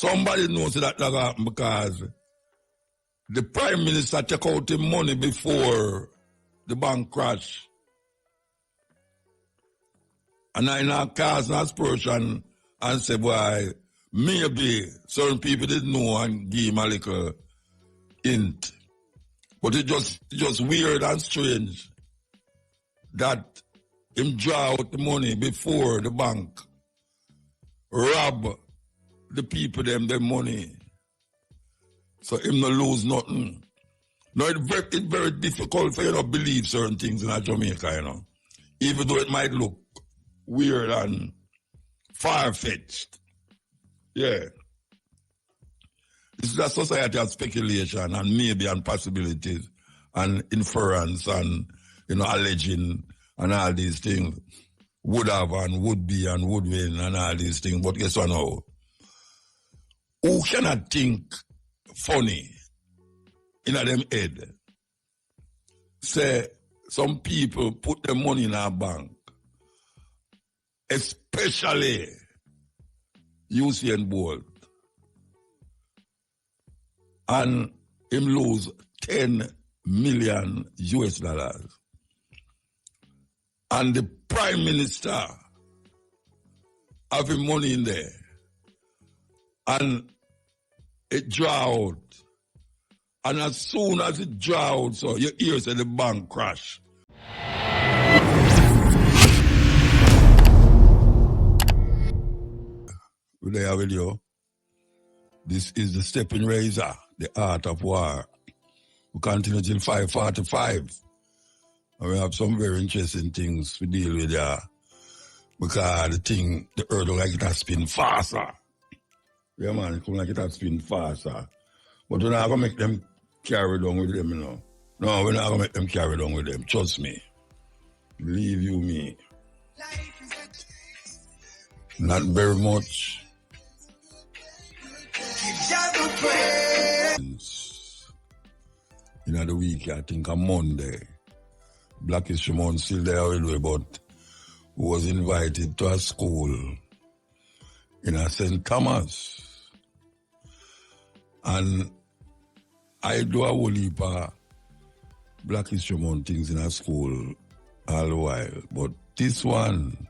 Somebody knows that happened because the Prime Minister took out the money before the bank crash. And I now cast an aspersion and say, boy, maybe certain people didn't know and give him a little hint. But it just weird and strange that him draw out the money before the bank rob the people them their money. So him not lose nothing. Now it's very difficult for you to believe certain things in Jamaica, you know. Even though it might look weird and far-fetched. Yeah. This is a society of speculation and maybe and possibilities and inference and, you know, alleging and all these things. Would have and would be and would win and all these things. But guess what now? Who cannot think funny in them head? Say some people put their money in our bank, especially Usain Bolt, and him lose 10 million US dollars. And the Prime Minister having money in there. And it draw out. And as soon as it draw out, so your ears at the bank crash. We're there with you. This is the Steppin Razor, the art of war. We continue till 5:45. And we have some very interesting things to deal with there. Because the earth like it has spin faster. Yeah, man, it come like it has spin faster. But we're not going to make them carry down with them, you know. No, we're not going to make them carry down with them. Trust me. Believe you me. Not very much. In the week, I think on Monday, Black History Month still there anyway, but was invited to a school in St. Thomas. And I do a whole heap of Black History Month things in a school all the while. But this one,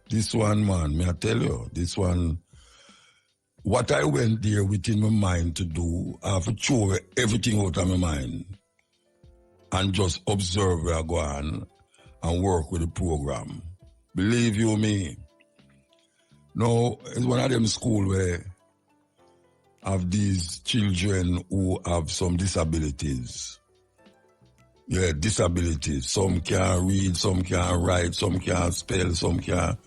man, may I tell you, this one, what I went there within my mind to do, I have to throw everything out of my mind and just observe where I go on and work with the program. Believe you me. No, it's one of them school where have these children who have some disabilities. Yeah, disabilities. Some can't read, some can't write, some can't spell, some can't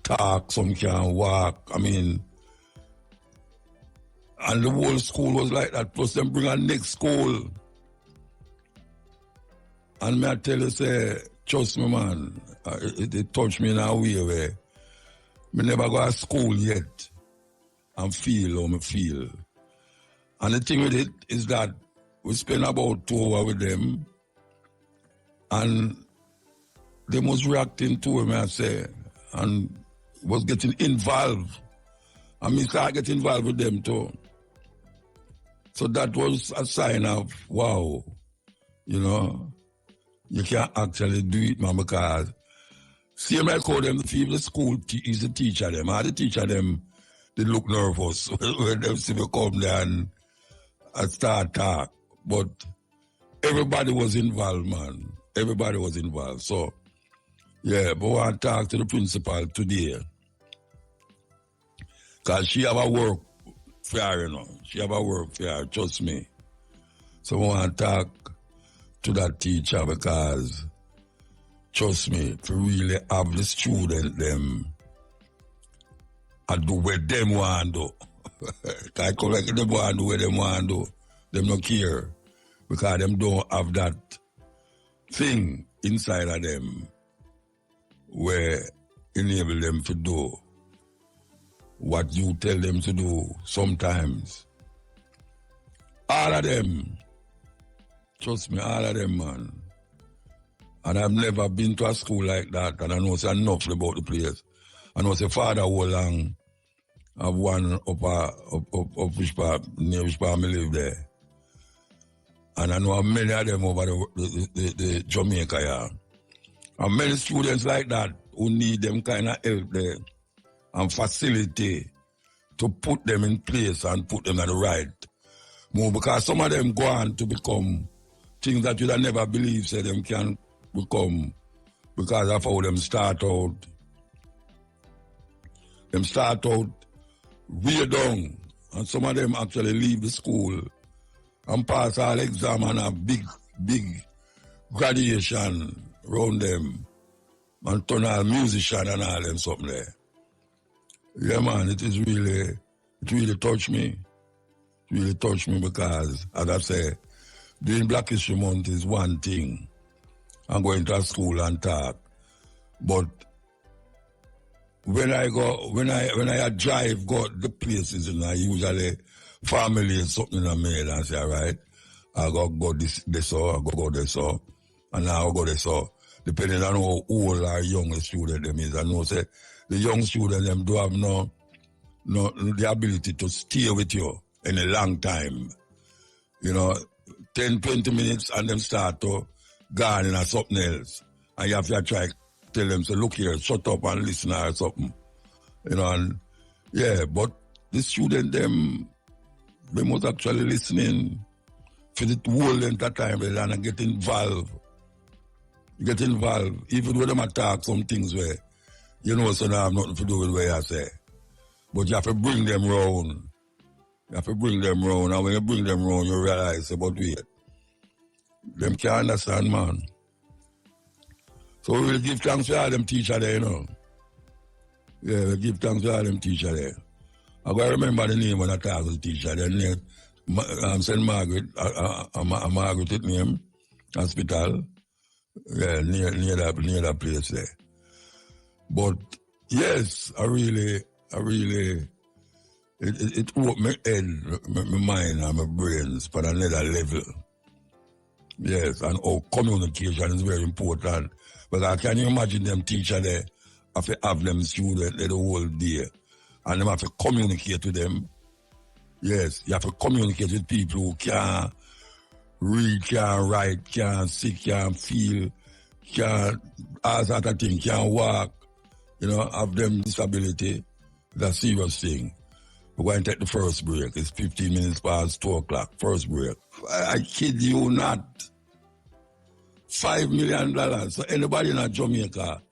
talk, some can't walk. I mean, and the whole school was like that. Plus them bring a next school. And me I tell you, say, trust me, man, it touched me in a way where me never go to school yet and feel how me feel. And the thing with it is that we spend about 2 hours with them and they was reacting to it, I say, and was getting involved. And me start getting involved with them too. So that was a sign of, wow, you know, you can't actually do it, man, because same I call them, the school is the teacher them. And the teacher them, they look nervous when they see me come there and start talk. But everybody was involved, man. Everybody was involved. So, yeah, but I want to talk to the principal today. Because she have a work for her, you know. She have a work for her, trust me. So I want to talk to that teacher because, trust me, to really have the student them and do what them want to do. I come like them want to do what them want to do. Them don't care because them don't have that thing inside of them where enable them to do what you tell them to do sometimes. All of them, trust me, all of them, man. And I've never been to a school like that, and I know it's enough about the place. I know it's a father who long Have one up which part, near which part I live there. And I know many of them over the Jamaica, yeah. And many students like that who need them kind of help there and facility to put them in place and put them at the right move. Because some of them go on to become things that you'd have never believed say them can become because of how them start out. Them start out way down, and some of them actually leave the school and pass all exam and a big graduation around them and turn all musician and all them something there. Yeah, man, it really touched me. It really touched me because, as I say, doing Black History Month is one thing. I'm going to school and talk. But when I drive, go the places, and I usually family is something in the mail and say, all right, I go this so, I go this so, and now I go this so. Depending on how old or young the student them is. I know say the young student them do have no the ability to stay with you in a long time. 10, 20 minutes and them start to go on in something else. And you have to try tell them, say, look here, shut up and listen or something. And yeah, but the student them they must actually listening for the whole length of time and get involved. Get involved. Even when them attack some things where so now have nothing to do with what I say. But you have to bring them round. You have to bring them round. And when you bring them round, you realize about wait. Them can't understand, man. So we will give thanks to all them teachers there, Yeah, we give thanks to all them teachers there. I got to remember the name when I talk to the teacher. Their name, St. Margaret, Margaret name, hospital. Yeah, near that place there. But yes, I really, it opened my head, my mind and my brains for another level. Yes, and communication is very important. Because can you imagine them teacher there have them students the whole day and them have to communicate with them. Yes, you have to communicate with people who can't read, can't write, can't see, can't feel, can't all sort of thing, can't walk, have them disability. It's a serious thing. We're going to take the first break. It's 15 minutes past 2 o'clock. First break. I kid you not. $5 million. So anybody in Jamaica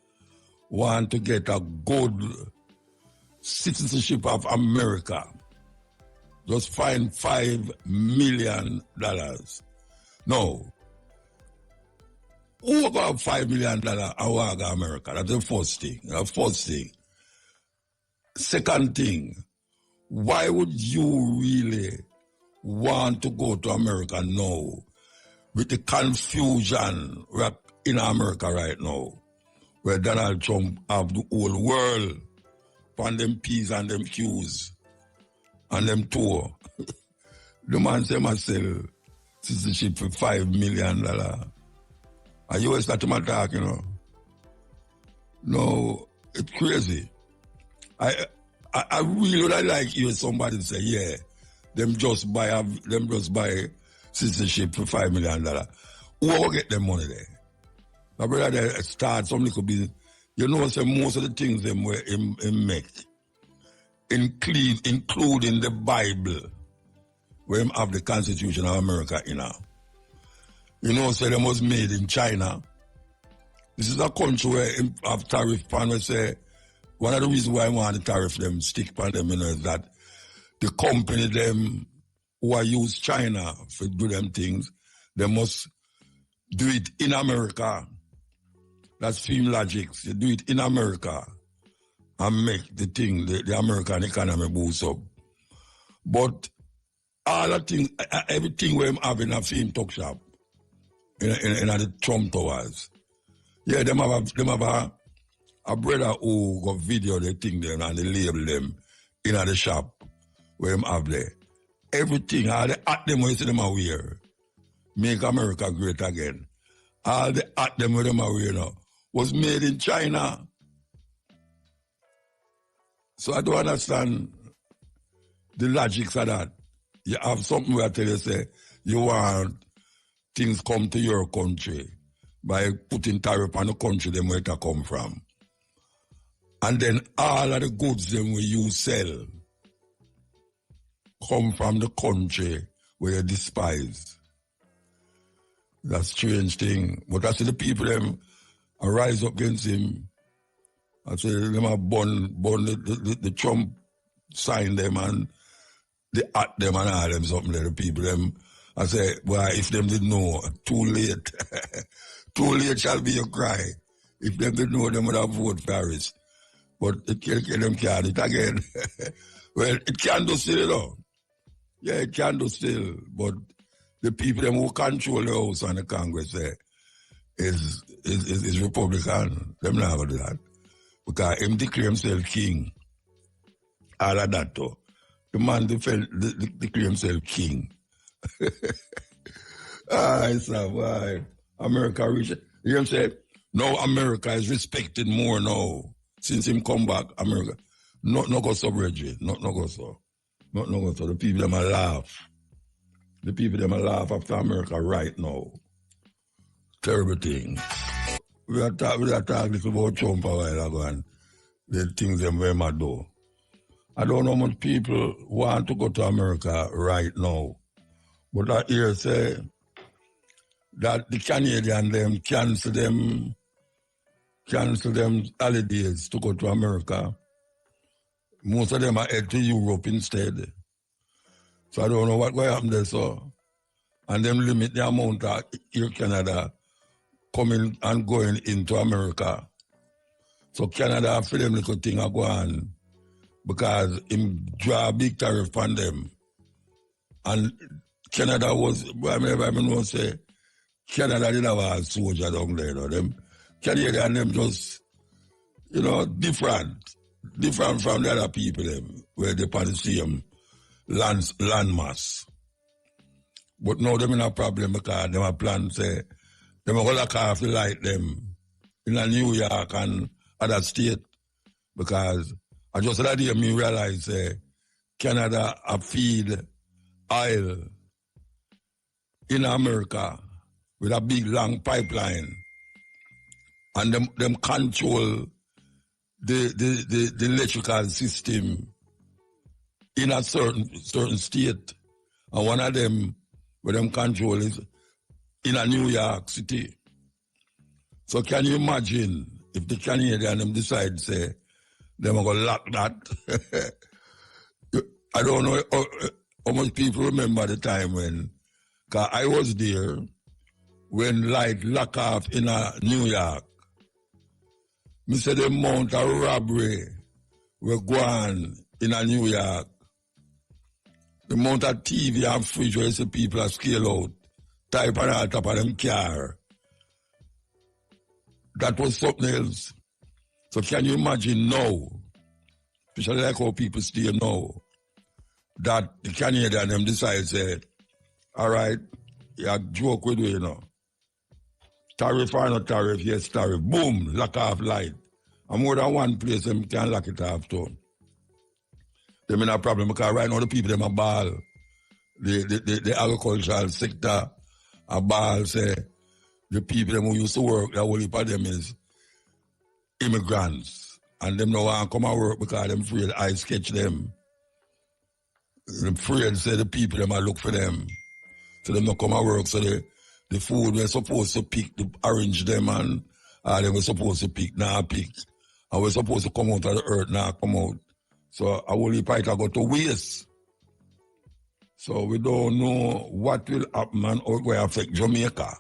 want to get a good citizenship of America, just find $5 million. No. Who got $5 million and want to go to America? That's the first thing. Second thing, why would you really want to go to America now with the confusion in America right now, where Donald Trump have the whole world on them P's and them Q's and them tour? The man say must sell citizenship for $5 million. And you start to talk, No, it's crazy. I really would like hear somebody say, yeah, them just buy citizenship for $5 million. Who will get them money there? My brother there start some little business. Say most of the things them were in make, including the Bible, where him have the Constitution of America in now. Say them was made in China. This is a country where have tariff pan we say one of the reasons why I want the tariff them stick pan them is that the company them who are use China for do them things, they must do it in America. That's film logics. You do it in America and make the thing, the American economy boost up. But all the things, everything we have in a film talk shop, in the Trump Towers. Yeah, them have a brother who got video the thing them and they label them in the shop where them have there. Everything, all the at them where them are wear, make America great again. All the at them where them are wear now was made in China. So I don't understand the logics of that. You have something where I tell you, say, you want things come to your country by putting tariff on the country them where it come from. And then all of the goods them where you sell come from the country where you despise. That's a strange thing. But I see the people them rise up against him. I say them have burn the Trump sign them and they at them and all them something there, the people them. I say, well, if them didn't know, too late. Too late shall be a cry. If them didn't know, them would have voted Paris. But it them can't it again. Well, it can do still, though. Yeah, it can do still. But the people them who control the House and the Congress there is Republican. Them not going to do that. Because him declare himself king. All of that, though. The man declare himself king. It's a why America reach. You know what I'm saying? Now America is respected more now. Since him come back, America. No go so, Reggie. No go so. No go so. The people them a laugh. The people them a laugh after America right now. Terrible thing. We are talking about Trump a while ago and the things them very mad do. I don't know how much people want to go to America right now. But I hear say that the Canadian them cancel them holidays to go to America. Most of them are head to Europe instead. So I don't know what will happen there, so. And them limit the amount of Air Canada coming and going into America. So Canada for them little thing are go on because him draw a big tariff on them. And Canada was, I mean, say, Canada didn't have a soldier down there, though. Them Canadian them just, different from the other people, them, where they part the same land mass. But now them in a problem because them have planned, say, them are going to have to light them in New York and other state because I just that day me realize Canada a feed oil in America with a big long pipeline and them control the electrical system in a certain state. And one of them where them control is in a New York City. So can you imagine if the Canadian them decide say them are gonna lock that? I don't know how much people remember the time when, cause I was there when light lock off in New York. Me say the amount of robbery we go on in New York. The amount of TV and fridge where you see people are scale out, type on the top of them car. That was something else. So can you imagine now, especially like how people stay now, that the Canadian them decide say, all right, you joke with you, Tariff or not tariff, yes, tariff. Boom, lock off light. And more than one place them can lock it off too. Them in a problem because right now the people them are ball. The agricultural sector are ball say the people them who used to work, the whole heap of them is immigrants. And them no want to come and work because them afraid I sketch them. Them afraid say the people them are look for them. So them not come and work. So the food we're supposed to pick, the orange them and they were supposed to pick, now pick. And we're supposed to come out of the earth, now come out. So a whole heap of it go to waste. So we don't know what will happen and how it will affect Jamaica.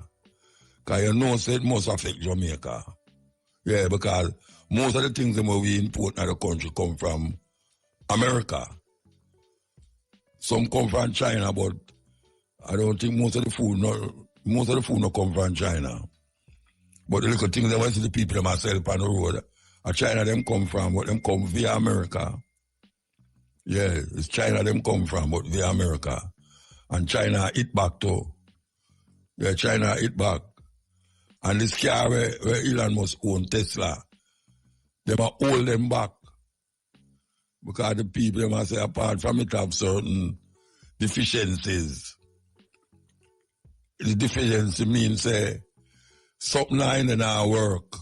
Because say it must affect Jamaica. Yeah, because most of the things that we import in the country come from America. Some come from China, but I don't think most of the food not come from China. But the little things that I see the people that myself on the road, China them come from, but them come via America. Yeah, it's China them come from, but via America. And China hit back too. Yeah, China hit back. And this car where Elon Musk own Tesla, them are hold them back. Because the people, they must say, apart from it, have certain deficiencies. The deficiency means, something in our work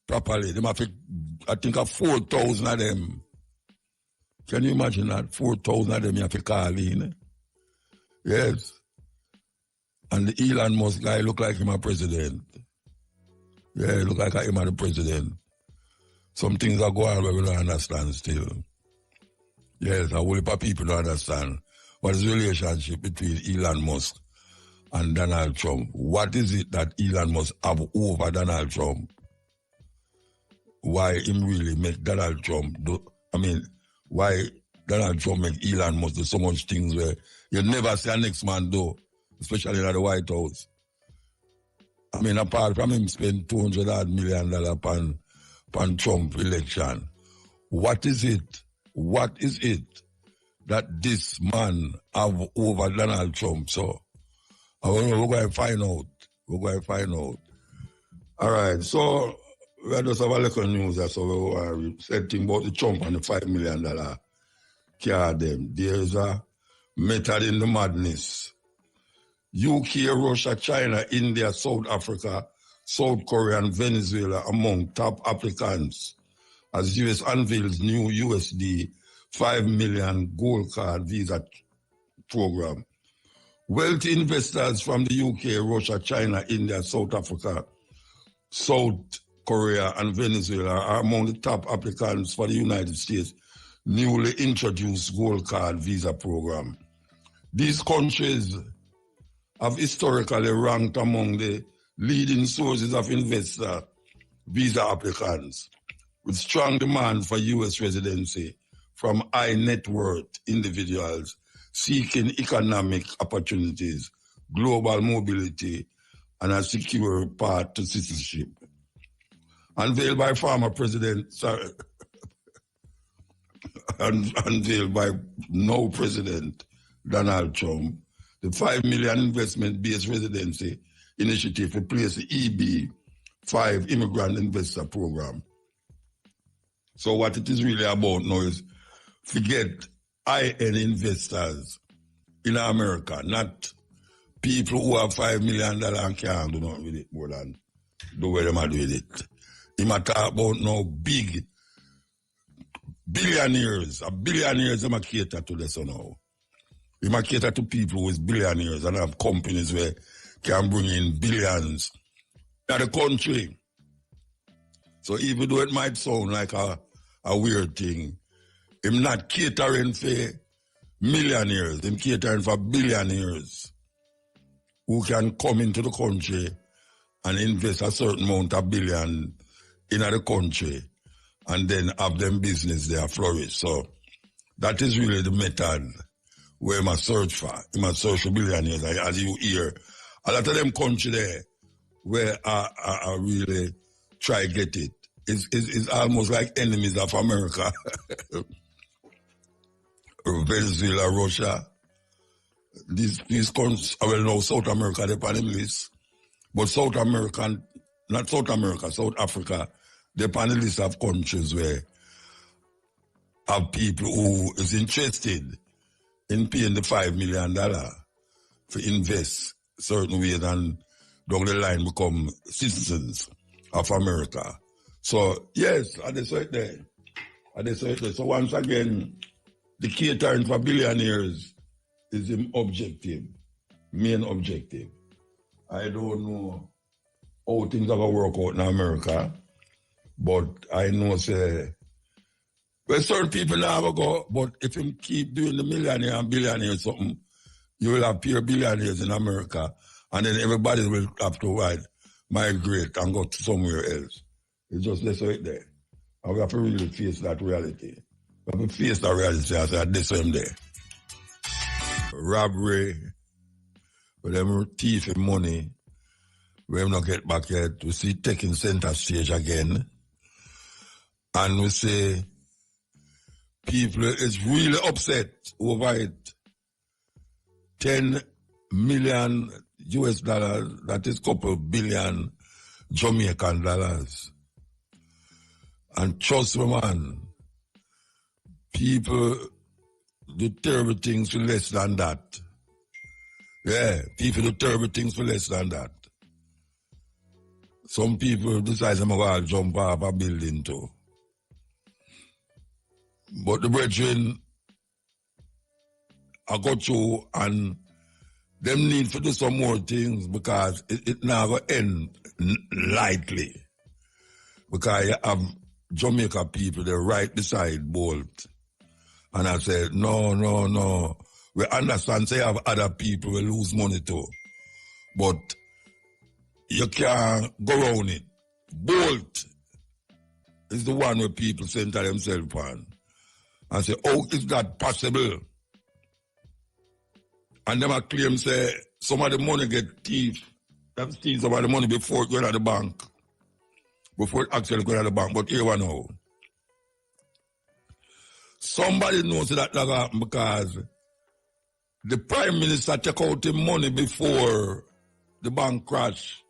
properly. They must, I think, 4,000 of them. Can you imagine that? 4,000 of them you have to call in. Yes. And the Elon Musk guy look like him a president. Yeah, look like him a the president. Some things are going on where we don't understand still. Yes, a whole heap of people don't understand what is the relationship between Elon Musk and Donald Trump. What is it that Elon Musk have over Donald Trump? Why him really make Donald Trump do, why Donald Trump make Elon Musk do so much things where you never see a next man do, especially in the White House. Apart from him spend $200 million upon Trump election, what is it? What is it that this man have over Donald Trump? So, we're going to find out. We're going to find out. All right, so we just have a little news there, so we said thing about the Trump and the $5 million car them. There's a method in the madness. UK, Russia, China, India, South Africa, South Korea, and Venezuela among top applicants as US unveils new USD 5 million gold card visa program. Wealthy investors from the UK, Russia, China, India, South Africa, South Korea, and Venezuela are among the top applicants for the United States' newly introduced gold card visa program. These countries have historically ranked among the leading sources of investor visa applicants, with strong demand for U.S. residency from high net worth individuals seeking economic opportunities, global mobility, and a secure path to citizenship. Unveiled by former President, unveiled by now President Donald Trump, the 5 million investment-based residency initiative replaced the EB-5 immigrant investor program. So what it is really about now is forget high-end investors in America, not people who have $5 million and can't do nothing with it more than do what they might do with it. He might talk about now big billionaires. A billionaires they might cater to this now. He might cater to people who is billionaires and have companies where can bring in billions to the country. So even though it might sound like a weird thing, I'm not catering for millionaires, I'm catering for billionaires who can come into the country and invest a certain amount of billion in the country and then have them business there flourish. So that is really the method where I search for. I must search for billionaires, as you hear. A lot of them country there where I really try to get it. It's almost like enemies of America. Venezuela, Russia. These countries, well, no, South America, they're on the list. But South Africa, they're on the list of countries where have people who is interested in paying the $5 million to invest certain ways and down the line become citizens of America. So, yes, I just right there. So once again, the catering for billionaires is the main objective. I don't know how things are going to work out in America, but I know, well, certain people now go, but if you keep doing the millionaire and billionaire something, you will have pure billionaires in America, and then everybody will have to migrate and go to somewhere else. It's just let's right there. And we have to really face that reality. We have to face that reality as I this same day. Robbery, with them thieving money, we have not get back yet. We see taking center stage again. And we say people is really upset over it. 10 million US dollars, that is couple billion Jamaican dollars. And trust me, man, people do terrible things for less than that. Yeah, people do terrible things for less than that. Some people decide to go jump off a building too. But the brethren, I got through and them need to do some more things because it never end lightly. Because you have Jamaica people, they're right beside Bolt. And I said, no. We understand, say, have other people will lose money too. But you can't go around it. Bolt is the one where people center themselves on. And say, how is that possible? And them claim, say, some of the money get thief. Them steal some of the money before it go to the bank. Before it actually go to the bank. But here we know. Somebody knows that happened because the Prime Minister took out the money before the bank crash.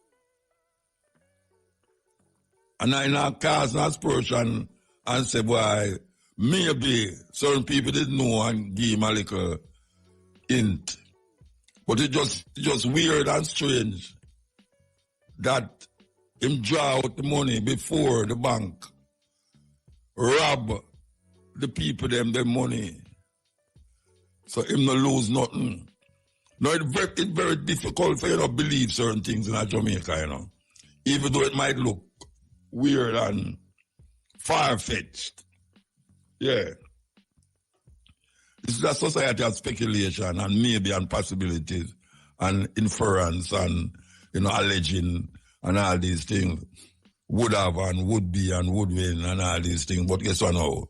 And I now cast an aspersion and say, boy, maybe certain people didn't know and give him a little hint. But it just weird and strange that him draw out the money before the bank rob the people them money. So him not lose nothing. No, it's very difficult for you to believe certain things in Jamaica, you know. Even though it might look weird and far-fetched. Yeah. This is a society of speculation and maybe and possibilities and inference and, you know, alleging and all these things. Would have and would be and would win and all these things. But guess what now?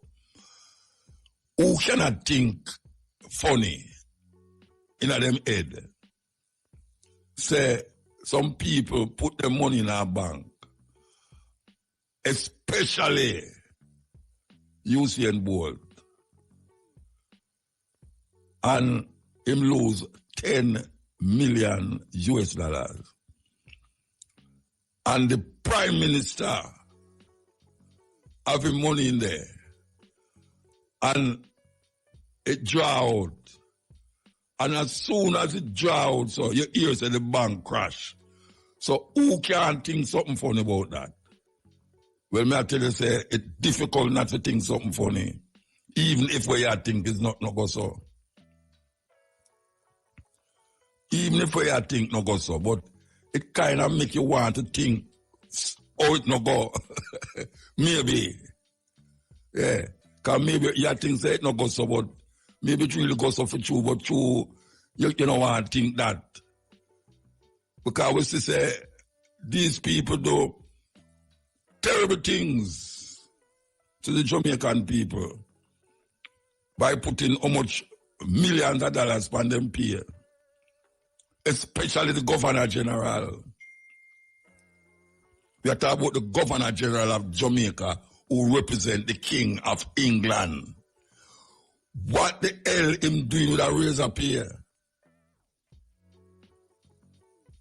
Who cannot think funny in them head? Say some people put their money in our bank, especially Usain Bolt, and him lose 10 million US dollars. And the Prime Minister have him money in there. And it draw out. And as soon as it draw out, so you hear say the bank crash. So who can think something funny about that? Well, me I tell you, say, it's difficult not to think something funny. Even if what you think is not go so. Even if what you think not go so. But it kind of make you want to think, oh, it not go. Maybe. Yeah. Because maybe you think say it not go so, but maybe it really goes so for true, but true, you don't want to think that. Because we say, these people do terrible things to the Jamaican people by putting how much millions of dollars on them pay. Especially the Governor General. We are talking about the Governor General of Jamaica who represent the King of England. What the hell him doing with a razor pay?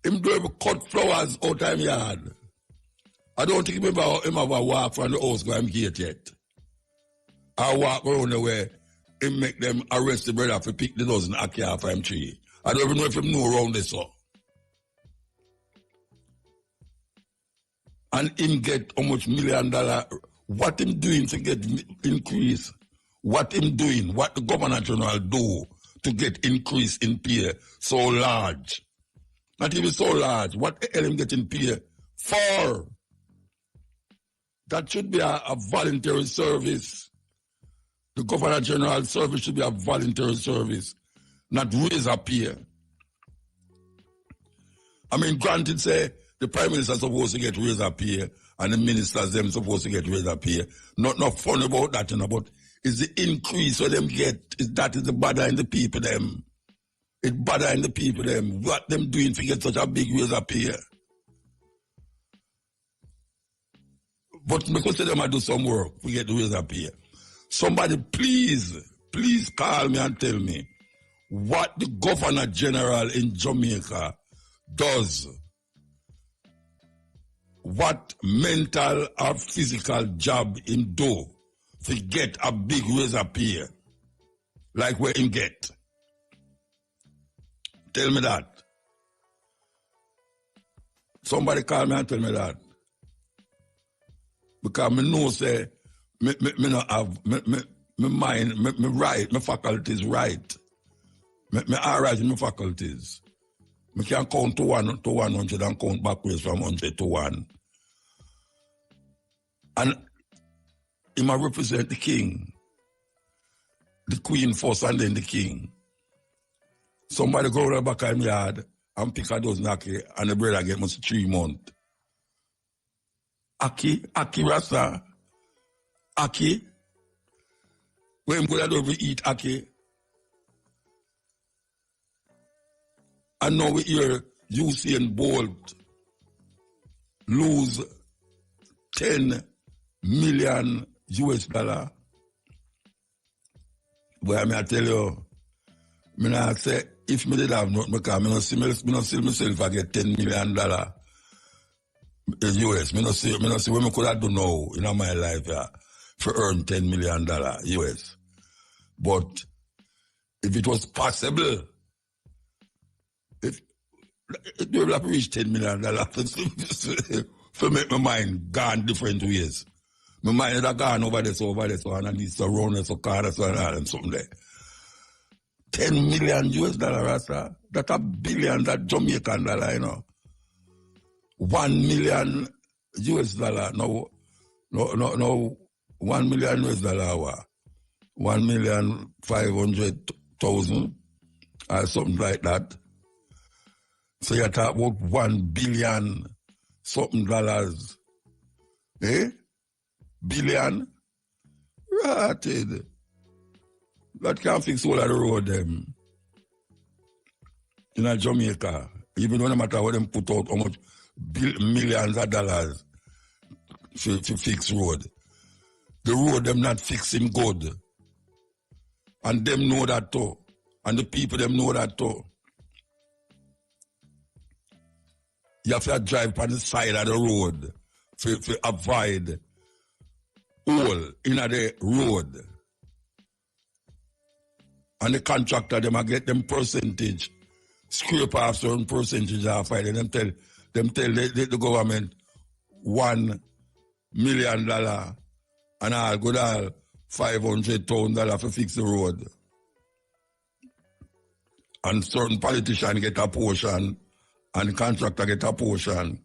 Him doing cut flowers out of him yard. I don't think him ever walk from the house go him gate yet. I walk around the way him make them arrest the brother for pick the dozen ackee off him tree. I don't even know if him know around this so. And him get how much $1 million. What him doing to get increase? What him doing? What the Governor General do to get increase in pay so large? Not even so large. What the hell him getting pay for? That should be a voluntary service. The Governor General service should be a voluntary service, not raise a pay. I mean, granted, say, the Prime Minister is supposed to get raise a pay, and the ministers them supposed to get raise a pay. Not fun about that, you know, but it's the increase what them get, that is the bother in the people them. It bother in the people them. What them doing to get such a big raise a pay? But because them I do some work, we get the raise a pay. Somebody please call me and tell me what the Governor General in Jamaica does. What mental or physical job him do to get a big razor pay like where him get? Tell me that. Somebody call me and tell me that. Because me know say me not have me mind, me right, my faculties right. Me alright in my faculties. Me can count to 100 and count backwards from 100 to 1. And he might represent the king, the queen first and then the king. Somebody go to the back of my yard and pick a dozen Aki and the brother get must 3 months. Aki Rasta, Aki. When him go to eat Aki. And now we hear Usain Bolt lose 10 million US dollar. Boy, I tell you, I not say if me did have nothing, because I don't see myself I get $10 million US. I don't see what I could have done now in my life for earn $10 million US. But if it was possible, if it will have reached $10 million for make my mind gone different ways. My mind had gone over this, and at least around this, and something there. 10 million US dollar, Rasta. That's a billion, that Jamaican dollar, you know. 1 million US dollar. No, 1 million US dollar. 1,500,000 or something like that. So you talk about 1 billion something dollars. Eh? Billion? Ratted. That can't fix all of the road them. In Jamaica. Even no matter what them put out how much millions of dollars to fix road. The road them not fixing good. And them know that too. And the people them know that too. You have to drive on the side of the road to avoid hole in the road. And the contractor, them get them percentage, scrape off certain percentage off it, and tell the government $1 million and I'll go down $500,000 to fix the road. And certain politicians get a portion and the contractor get a portion,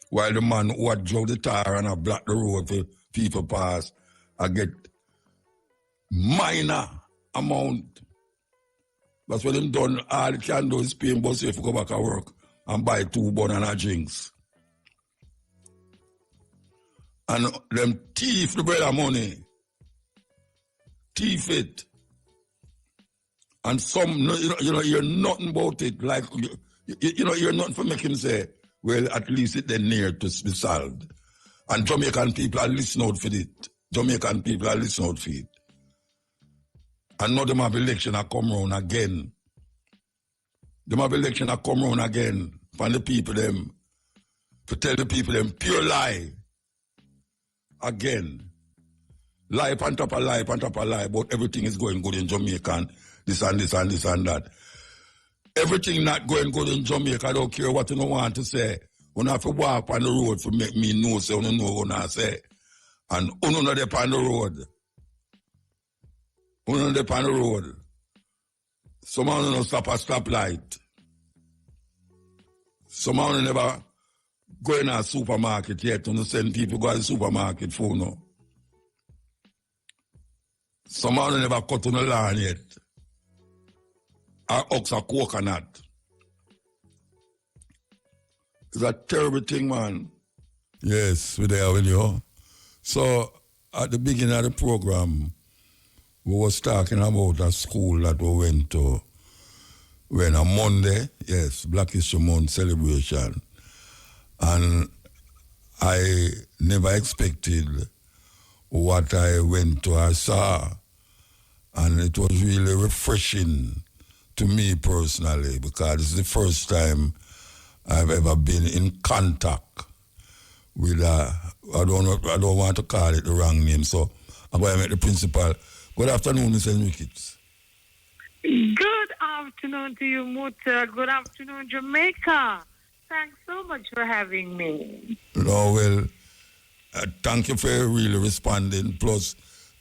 while the man who had drove the tire and have blocked the road for people pass, I get minor amount. That's what them done. All they can do is pay him bus if you go back to work and buy 2 bun and a drinks. And them thief the bread of money. Thief it. And some, you know, hear nothing about it. Like, you know, hear nothing for making say, well, at least it then near to be solved. And Jamaican people are listening out for it. Jamaican people are listening out for it. And now them have election a come round again. Them have election a come round again. For the people them, to tell the people them pure lie. Again. Lie on top of lie on top of lie, but everything is going good in Jamaica and this and this and this and that. Everything not going good in Jamaica, I don't care what you want to say. You have to walk on the road to make me know, so you know what I say. And you know they're on the road. You know they're on the road. Someone don't stop a stoplight. Someone never go in a supermarket yet. You send people go to the supermarket for no. Someone never cut on the lawn yet. Or ox a coconut. It's a terrible thing, man. Yes, we're there with you. So, at the beginning of the program, we was talking about a school that we went to when a Monday, yes, Black History Month celebration. And I never expected what I went to or saw. And it was really refreshing to me personally, because it's the first time I've ever been in contact with I don't want to call it the wrong name, so I'm going to meet the principal. Good afternoon, Mr. Ricketts. Good afternoon to you, Muta. Good afternoon, Jamaica. Thanks so much for having me. No, well, thank you for really responding. Plus,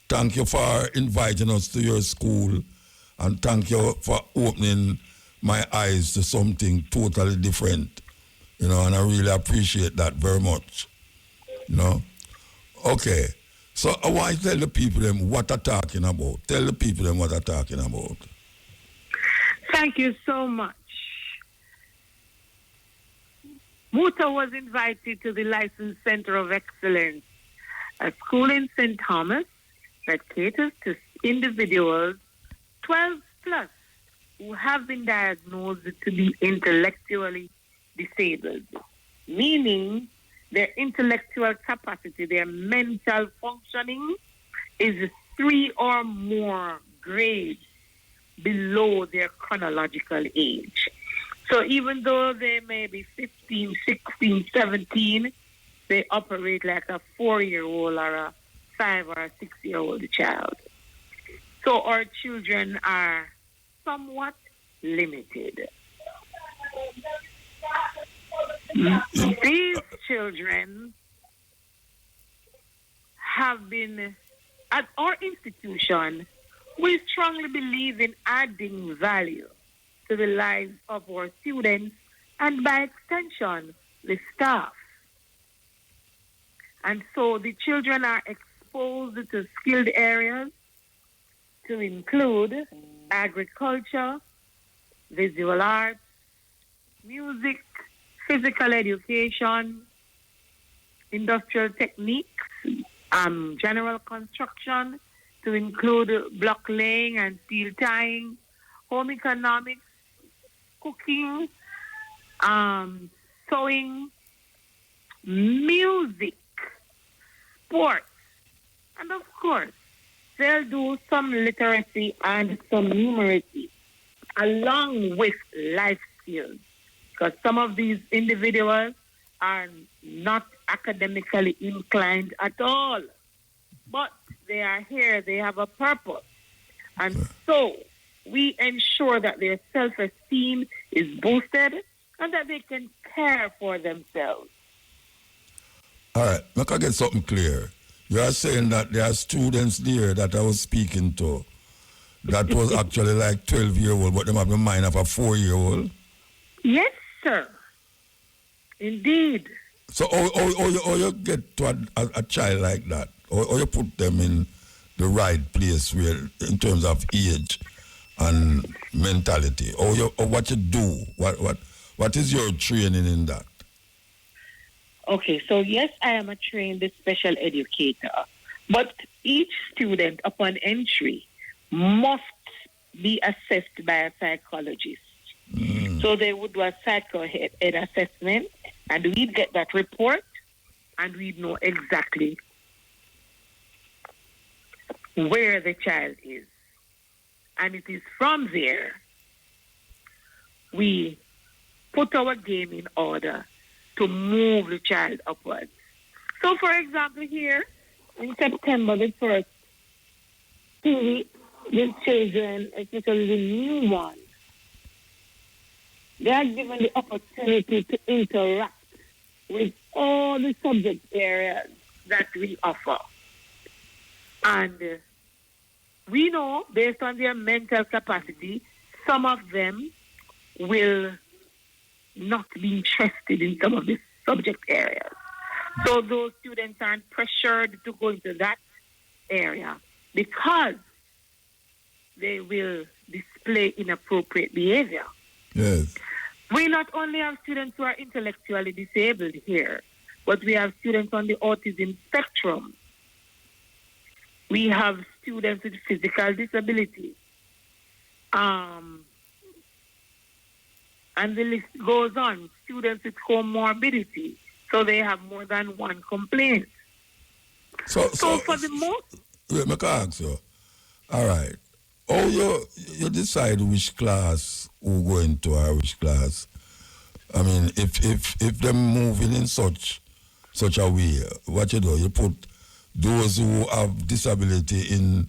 thank you for inviting us to your school. And thank you for opening my eyes to something totally different. And I really appreciate that very much. Okay. So I want to tell the people them what I'm talking about. Tell the people them what I'm talking about. Thank you so much. Muta was invited to the Licensed Center of Excellence, a school in St. Thomas that caters to individuals 12 plus who have been diagnosed to be intellectually disabled, meaning their intellectual capacity, their mental functioning is 3 or more grades below their chronological age. So even though they may be 15, 16, 17, they operate like a 4-year-old or a 5 or a 6-year-old child. So our children are somewhat limited. These children have been, at our institution, we strongly believe in adding value to the lives of our students and by extension, the staff. And so the children are exposed to skilled areas to include agriculture, visual arts, music, physical education, industrial techniques, general construction, to include block laying and steel tying, home economics, cooking, sewing, music, sports, and of course, they'll do some literacy and some numeracy, along with life skills, because some of these individuals are not academically inclined at all, but they are here, they have a purpose. And so we ensure that their self-esteem is boosted and that they can care for themselves. All right, make I get something clear. You are saying that there are students there that I was speaking to that was actually like 12-year-old, but they have the mind of a 4-year-old? Yes, sir. Indeed. So how you get to a child like that? Or you put them in the right place where, in terms of age and mentality? Or what you do? What is your training in that? Okay, so yes, I am a trained special educator, but each student upon entry must be assessed by a psychologist. So they would do a psycho-ed assessment, and we'd get that report, and we'd know exactly where the child is. And it is from there we put our game in order to move the child upwards. So, for example, here in September the 1st, the children, especially the new ones, they are given the opportunity to interact with all the subject areas that we offer. And we know, based on their mental capacity, some of them will not be interested in some of the subject areas. So those students aren't pressured to go into that area because they will display inappropriate behavior. Yes. We not only have students who are intellectually disabled here, but we have students on the autism spectrum. We have students with physical disabilities. And the list goes on. Students with comorbidity. So they have more than one complaint. So for the most... Wait, I can ask you. All right. Oh, you decide which class who go into or which class. I mean, if them moving in such a way, what you do, you put those who have disability in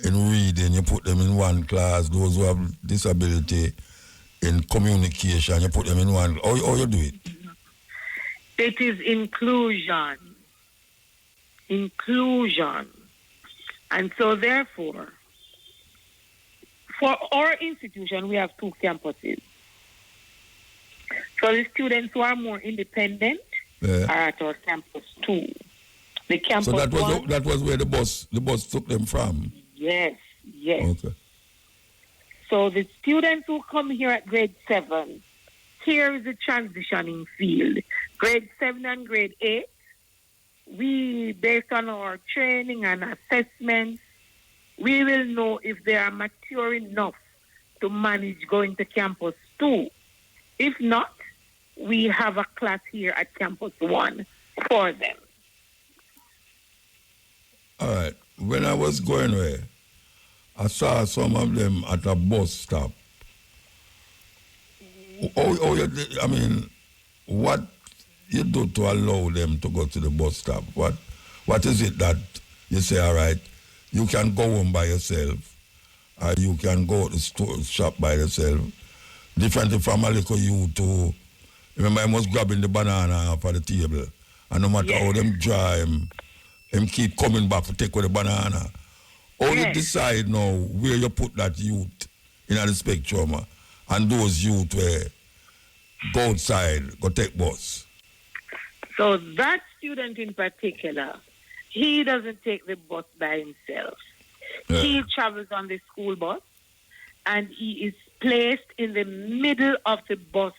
reading, you put them in one class. Those who have disability in communication, you put them in one. How you do it? It is inclusion. Inclusion. And so therefore, for our institution, we have 2 campuses. So the students who are more independent are at our campus 2. The campus so that was one, that was where the bus took them from. Yes. Okay. So the students who come here at grade 7, here is a transitioning field. Grade 7 and grade 8, we, based on our training and assessments, we will know if they are mature enough to manage going to campus 2. If not, we have a class here at campus 1 for them. All right. When I was going there, I saw some of them at a bus stop. What you do to allow them to go to the bus stop? What is it that you say, all right, you can go home by yourself, or you can go to the store shop by yourself? Different from a little you to, remember I was grabbing the banana off of the table, and no matter how them dry him keep coming back to take away the banana. How you decide now where you put that youth in the spectrum and those youth where go outside, go take bus? So that student in particular, he doesn't take the bus by himself. Yeah. He travels on the school bus and he is placed in the middle of the bus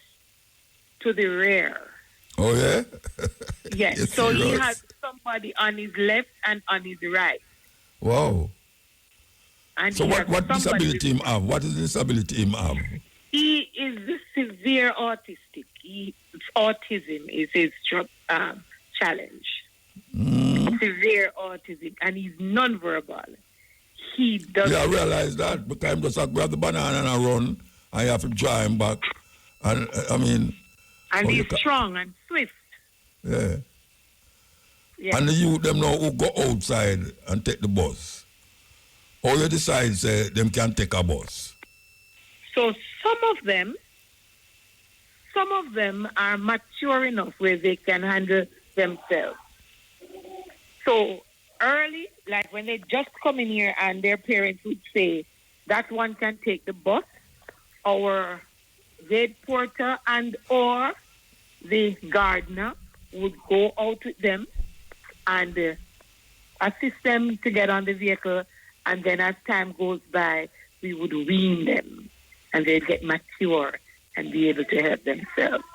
to the rear. Oh, yeah? Yes. So he has somebody on his left and on his right. Wow. And so what disability him have? What is the disability him have? He is severe autistic. Autism is his challenge. Severe autism, and he's non-verbal. He doesn't. Yeah, I realize that because I'm just grab the banana and I run. I have to draw him back, and And he's strong and swift. Yeah. And the youth them now who go outside and take the bus. Or you decide say them can take a bus. So some of them are mature enough where they can handle themselves. So early, like when they just come in here and their parents would say, that one can take the bus, our gate porter and or the gardener would go out with them and assist them to get on the vehicle, and then as time goes by, we would wean them and they'd get mature and be able to help themselves.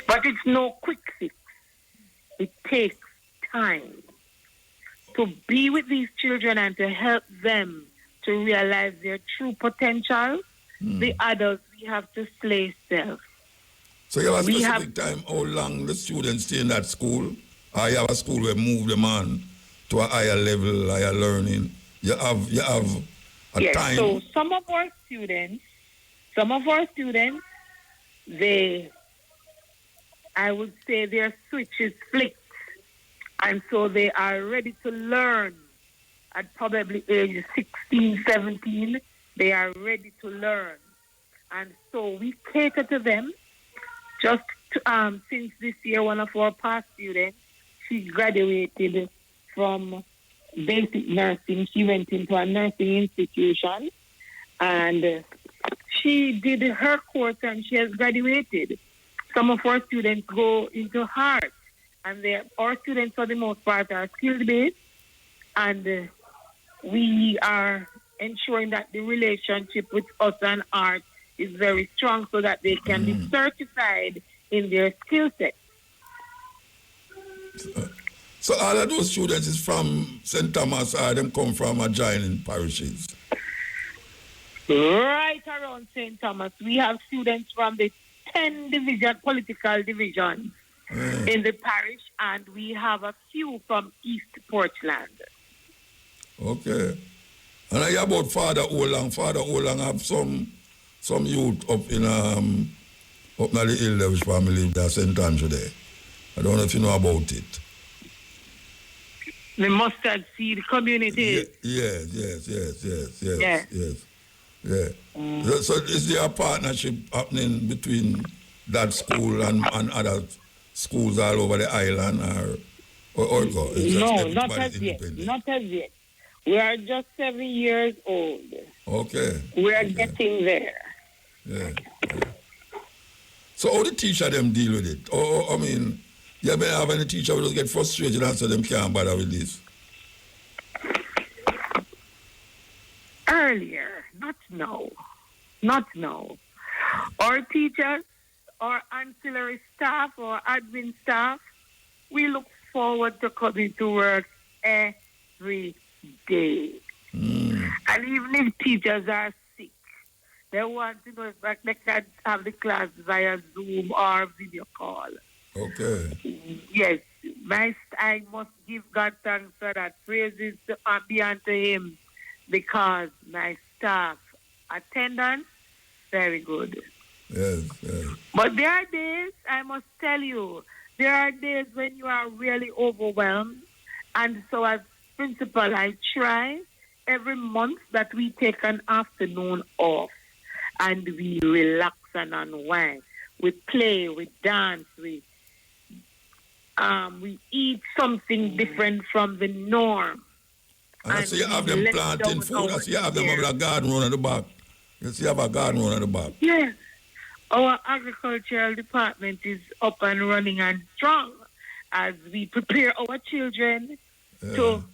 But it's no quick fix. It takes time to be with these children and to help them to realize their true potential. The adults, we have to slay self. So you have a specific time how long the students stay in that school? Or you have a school where move them on to a higher level, higher learning? You have a time? So some of our students, I would say their switch is flicked. And so they are ready to learn at probably age 16, 17. They are ready to learn. And so we cater to them. Just since this year, one of our past students, she graduated from basic nursing. She went into a nursing institution and she did her course and she has graduated. Some of our students go into heart, and our students for the most part are skilled-based, and we are ensuring that the relationship with us and art is very strong so that they can be certified in their skill set. So all of those students is from St. Thomas, or them come from adjoining parishes? Right around St. Thomas, we have students from the 10 political divisions in the parish, and we have a few from East Portland. Okay. And I hear about Father Olang. Father Olang have some youth up in the hill there, which family live there, St. Andrew there. I don't know if you know about it. The mustard seed communities. Yes. Yeah. Yeah. So is there a partnership happening between that school and other schools all over the island, or go? It's just No, not everybody's as yet. independent. Not as yet. We are just 7 years old. Okay. We are getting there. Yeah. So how the teacher them deal with it? Or I mean, you may have any teacher who just get frustrated and say them can't bother with this. Earlier, not now. Not now. Our teachers, our ancillary staff, or admin staff, we look forward to coming to work every day. And even if teachers are sick, they want to know if they can have the class via Zoom or video call. Okay. Yes, I must give God thanks for that. Praises be unto Him, because my staff attendance, very good. Yes. But there are days, I must tell you, there are days when you are really overwhelmed. And so as principal, I try every month that we take an afternoon off and we relax and unwind. We play, we dance, we eat something different from the norm. And I see you have them planting food. I see you have them have a garden run at the back. You see you have a garden run at the back. Yes. Our agricultural department is up and running and strong as we prepare our children to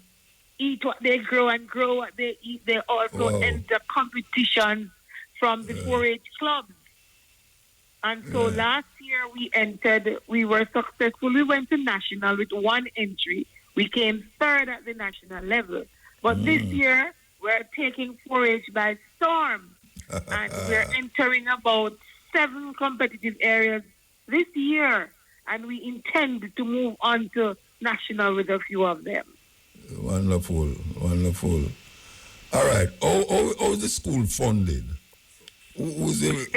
eat what they grow and grow what they eat. They also enter competitions from the 4-H clubs. And so last year we were successful. We went to national with one entry. We came third at the national level. But this year, we're taking 4-H by storm. And we're entering about 7 competitive areas this year. And we intend to move on to national with a few of them. Wonderful. All right. How is the school funded? Who's it?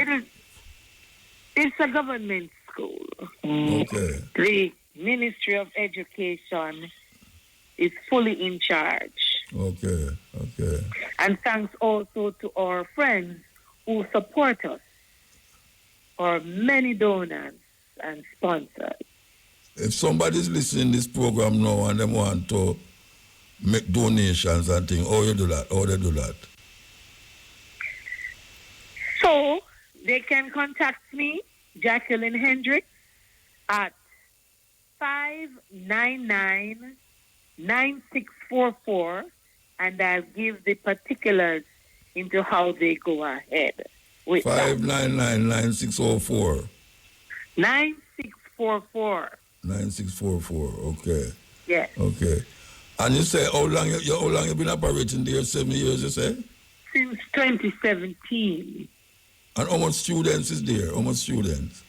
It's a government school. Okay. The Ministry of Education is fully in charge. Okay. And thanks also to our friends who support us, our many donors and sponsors. If somebody's listening to this program now and they want to make donations and things, how they do that? So they can contact me, Jacqueline Hendricks, at 599-9644, and I'll give the particulars into how they go ahead with 599-9604. 9644. 9644. Okay. Yes. Okay. And you say how long you been operating there? 7 years, you say? Since 2017. And how much students is there? How much students?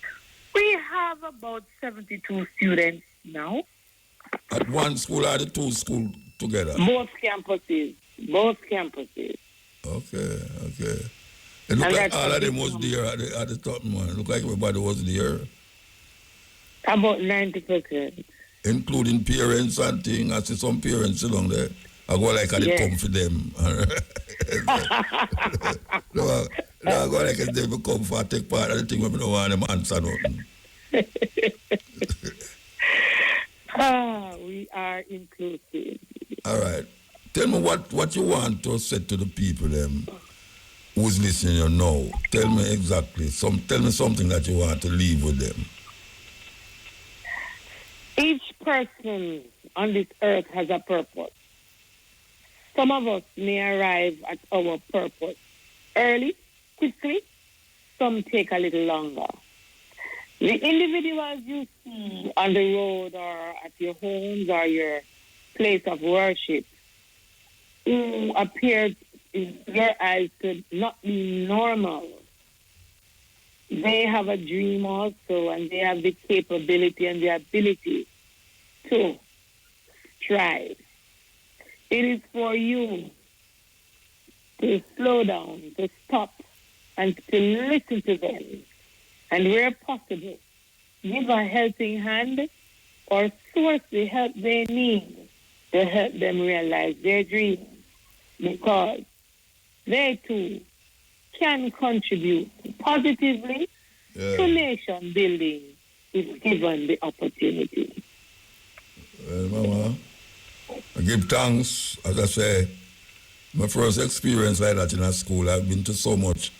We have about 72 students now. At one school or the two schools together? Both campuses. Okay. It looked like all of them was there at the top, man. It looked like everybody was there. About 90%. Including parents and things. I see some parents along there. I go like I come for them. No, I go like they come for take part of the thing when we don't want them answer nothing. We are inclusive. All right. Tell me what you want to say to the people who's listening now. Tell me exactly. Tell me something that you want to leave with them. Each person on this earth has a purpose. Some of us may arrive at our purpose early, quickly. Some take a little longer. The individuals you see on the road or at your homes or your place of worship who appear in your eyes to not be normal, they have a dream also, and they have the capability and the ability to strive. It is for you to slow down, to stop, and to listen to them. And where possible, give a helping hand or source the help they need to help them realize their dreams, because they too can contribute positively to nation building if given the opportunity. Well, Mama, I give thanks. As I say, my first experience like that in a school, I've been to so much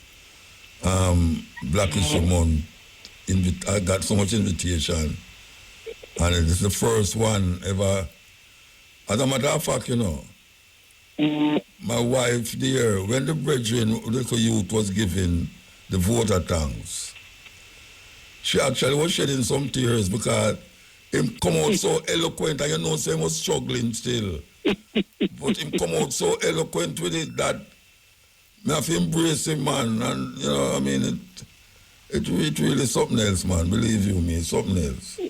Black History Month. I got so much invitation. And it is the first one ever. As a matter of fact, my wife there, when the brethren, the youth was given the voter thanks, she actually was shedding some tears because him come out so eloquent, and say he was struggling still. But him come out so eloquent with it that I have to embrace him, man. And, it really something else, man. Believe you me, something else.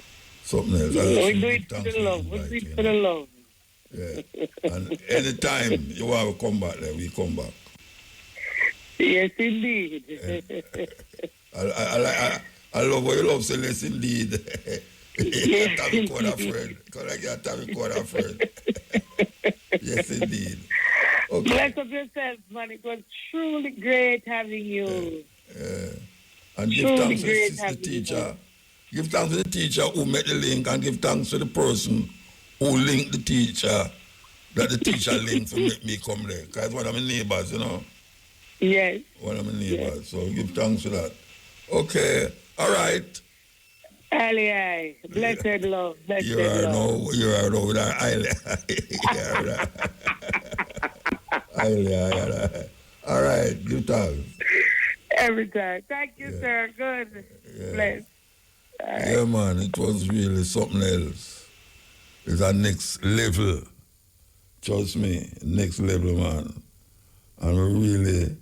Something else. We do it for the love. We do it for the love. Yeah. And anytime you want to come back there, we come back. Yes, indeed. I love what you love, so yes, indeed. You can't record a friend. Because I can't record a friend. Yes, indeed. Okay. Bless up yourself, man. It was truly great having you. And give thanks to the teacher. Give thanks to the teacher who made the link, and give thanks to the person who linked the teacher, that the teacher linked to make me come there. Because one of my neighbors, Yes. One of my neighbors. Yes. So give thanks to that. Okay. All right. Ali, blessed love. Blessed you are love. You are no with our All right. Give thanks. Every time. Thank you, sir. Good. Yeah. Bless. Right. Yeah, man. It was really something else. It's a next level. Trust me. Next level, man. And we really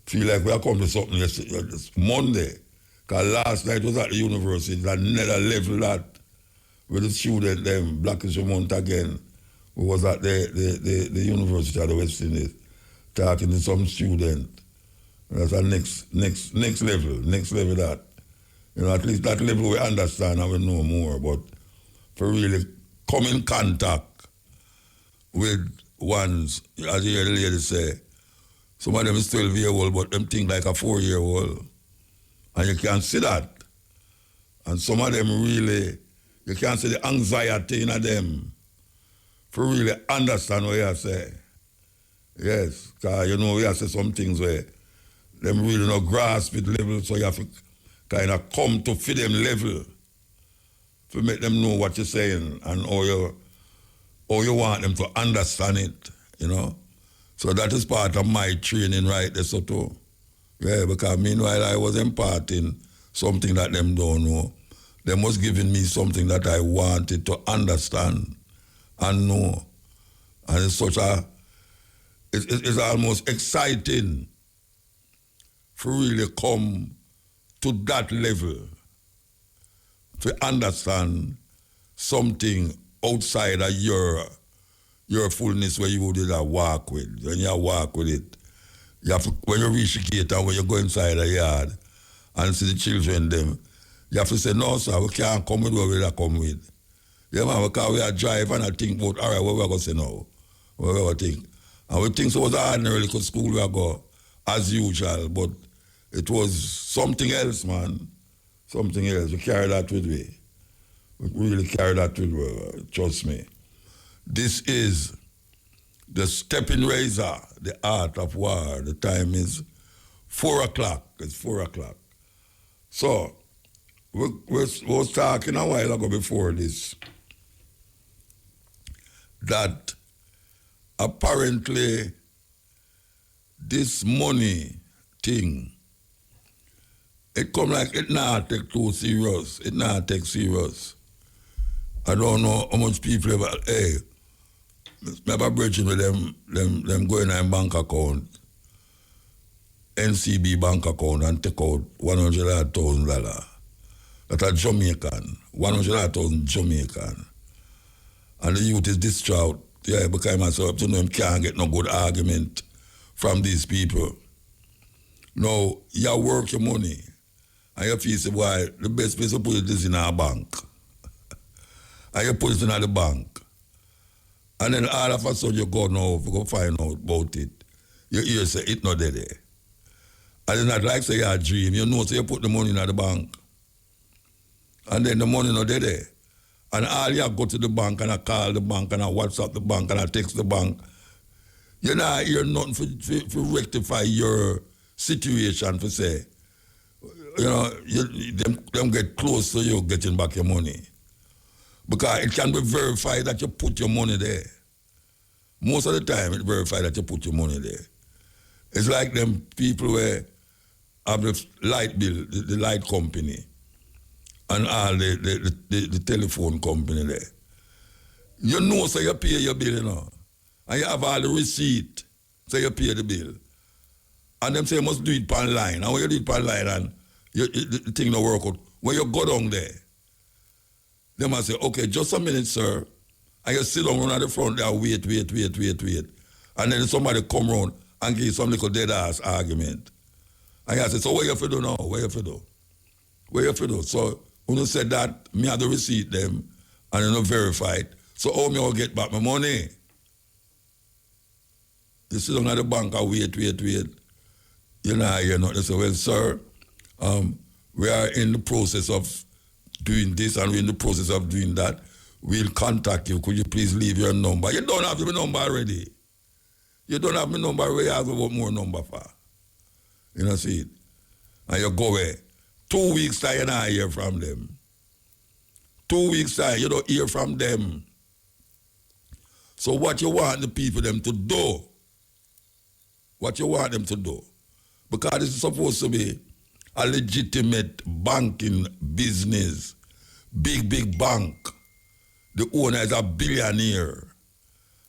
feel like we are coming to something this Monday. Because last night was at the university. Another level that with the student, them, Black History Month again. We was at the University of the West Indies talking to some student. That's a next level that. At least that level we understand and we know more, but for really come in contact with ones, as you hear the lady say, some of them is 12-year-old, but them think like a 4-year-old. And you can't see that. And some of them really, you can't see the anxiety in them for really understand what you say. Yes, because we have to say some things where them really not grasp it level, so you have to kind of come to fit them level to make them know what you're saying and how you want them to understand it, So that is part of my training right there, so too. Yeah, because meanwhile I was imparting something that them don't know. Them was giving me something that I wanted to understand and know. And it's it's almost exciting to really come to that level to understand something outside of your fullness where you did walk with. When you walk with it, you have to, when you reach the gate and when you go inside the yard and see the children them, you have to say, no, sir, we can't come with where we come with. Yeah, man, because we are drive and I think about, all right, what we're going to say now? What we're going to think? And we think so it was an ordinary little school we go as usual, but it was something else, man. Something else. We carry that with me. We really carry that with me, trust me. This is the Steppin Razor, the art of war. The time is 4 o'clock. It's 4 o'clock. So, we was talking a while ago before this that apparently this money thing, it come like it not take too serious. It not take serious. I don't know how much people ever, never bridging with them going in bank account, NCB bank account and take out $100,000. That's a Jamaican, 100,000 Jamaican. And the youth is distraught. Yeah, because myself to know him can't get no good argument from these people. Now, you work your money, and you feel say, boy, the best place to put it is in our bank. And you put it in the bank. And then all of a sudden you go now, you go find out about it. You hear say it not there. And it's not like say you dream. You know, say you put the money in the bank. And then the money not there. And all you go to the bank and I call the bank and I WhatsApp the bank and I text the bank. You know, hear nothing for rectify your situation for say, you know, them get close to you getting back your money. Because it can be verified that you put your money there. Most of the time, it verifies that you put your money there. It's like them people where have the light bill, the light company, and all the telephone company there. You know, so you pay your bill, you know, and you have all the receipt, so you pay the bill. And them say you must do it online. And when you do it online and the thing don't work out, when you go down there, they must say, okay, just a minute, sir. And you sit down at the front there, wait. And then somebody come around and give some little dead ass argument. And you say, so what you have to do now? What you have to do? So when you said that, me have to receipt them and you know verify it. So how me will get back my money? You sit down at the bank and wait. You know, they say, well, sir, we are in the process of doing this and we're in the process of doing that. We'll contact you. Could you please leave your number? You don't have your number already. You don't have my number. Where you have what more number for? You know, see it? And you go away. 2 weeks time, you don't hear from them. 2 weeks time, you don't hear from them. So what you want the people them to do? What you want them to do? Because this is supposed to be a legitimate banking business. Big bank. The owner is a billionaire.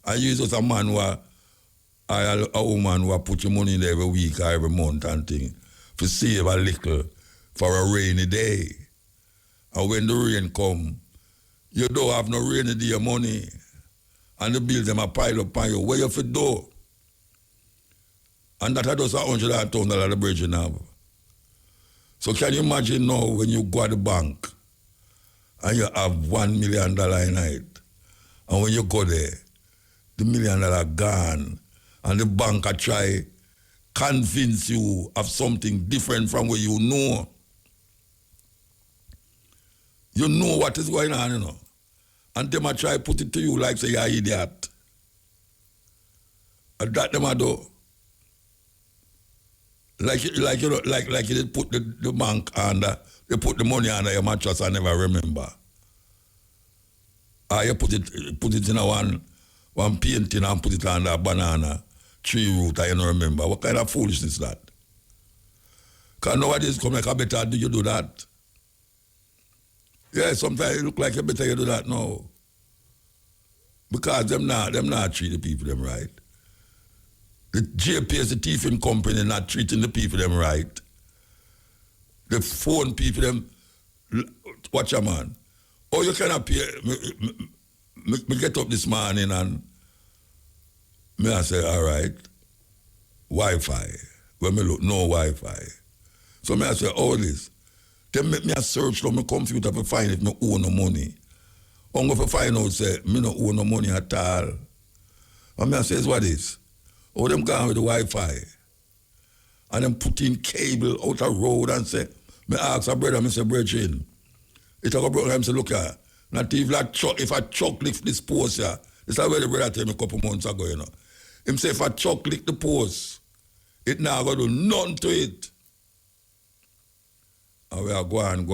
And you just a man who a woman who put your money in there every week or every month and thing to save a little for a rainy day. And when the rain come, you don't have no rainy day money. And the bills them a pile up on you. What you have to do? And that is just $100,000 the bridge now. So can you imagine now when you go to the bank and you have $1 million in it, and when you go there, the $1 million gone, and the bank try convince you of something different from what you know. You know what is going on, you know. And them try put it to you like say you're an idiot. And that them do. Like you did put the bank under, you put the money under your mattress and never remember. Or you put it in a one painting and put it under a banana tree root and you don't remember. What kind of foolishness is that? Because nowadays come like a better do you do that? Yeah, sometimes it look like you better you do that now. Because them not treat the people them right. The JPS, the thieving company, not treating the people them right. The phone people them, watch a man. Oh, you cannot pay. Me get up this morning and me I say, all right, Wi-Fi. When me look, no Wi-Fi. So me I say, all this. Then me a search on my computer to find if me owe no money. I'm going to find out, say, me no owe no money at all. And me I say, what is? Oh, them gone with the Wi-Fi. And them put in cable out the road and say, me ask a brother, me say, brethren, it a brother, I say, look here, not even like truck, if a truck lift this post here, this is where the brother tell me a couple months ago, you know. Him say, if a truck lift the post, it now going to do nothing to it. And we are go on.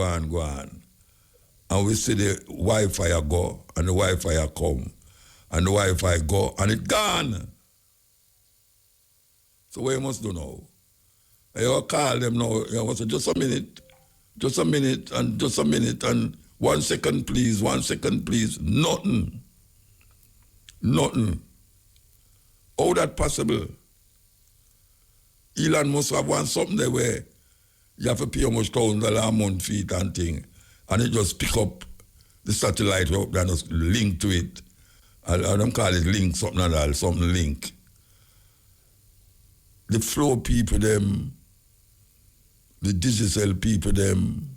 And we see the Wi-Fi go, and the Wi-Fi come, and the Wi-Fi go, and it gone. So what you must do now? You call them now, you must say, just a minute, and 1 second please, nothing. How that possible? Elon must have one something there where you have to pay how much $1,000 a month for it and thing, and it just pick up the satellite up and just link to it. I don't call it link, something link. The flow people them, the digital people them,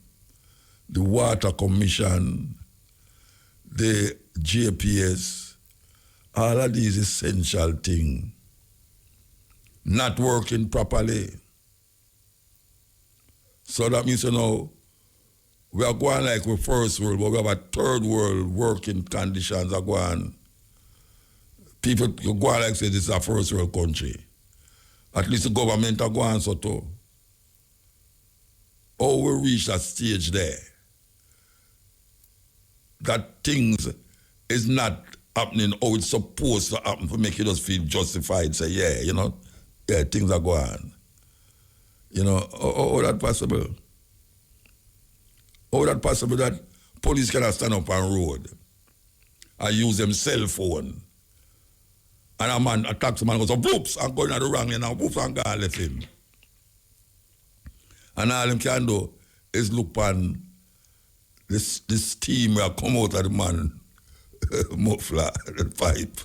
the water commission, the JPS, all of these essential things not working properly. So that means, we are going like with first world, but we have a third world working conditions are going. People go on like say this is a first world country. At least the government are going so too. How we reach that stage there, that things is not happening how it's supposed to happen to make you just feel justified. Say, things are going. How that possible? How that possible that police cannot stand up on road and use them cell phone and a taxi man goes, whoops, I'm going at the wrong lane and whoops, and God left him. And all him can do is look on this steam will come out of the man muffler, the pipe.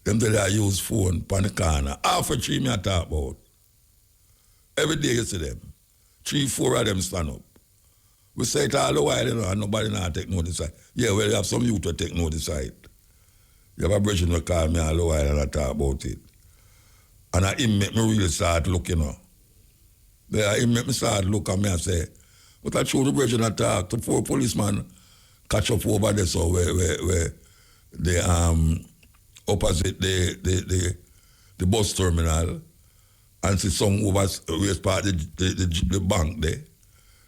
Them tell you I use phone on the corner. Half a tree me I talk about. Every day you see them. 3, 4 of them stand up. We say it all the while, and nobody now take notice. Yeah, well, you have some youth to take notice. You have a brother who call me all the while and I talk about it. And him make me really start looking. Yeah, him make me start look at me and say, but I show the brother and talk to 4 policemen catch up over there, so where the opposite the bus terminal, and see some over where's part the bank there,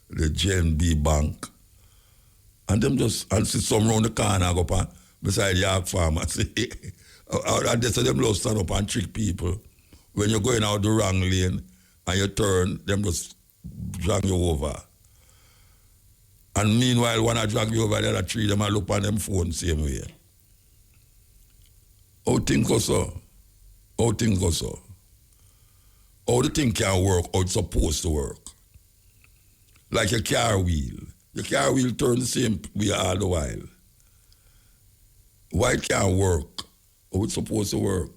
the JNB bank, and them just and see some round the corner go up beside York Farm and see and they say them love stand up and trick people. When you're going out the wrong lane and you turn, them just drag you over. And meanwhile, when I drag you over, the other 3 them I look on them phone same way. How things go so? How things go so? How the thing can work, how it's supposed to work. Like a car wheel. Your car wheel turn the same way all the while. Why it can't work? How it's supposed to work?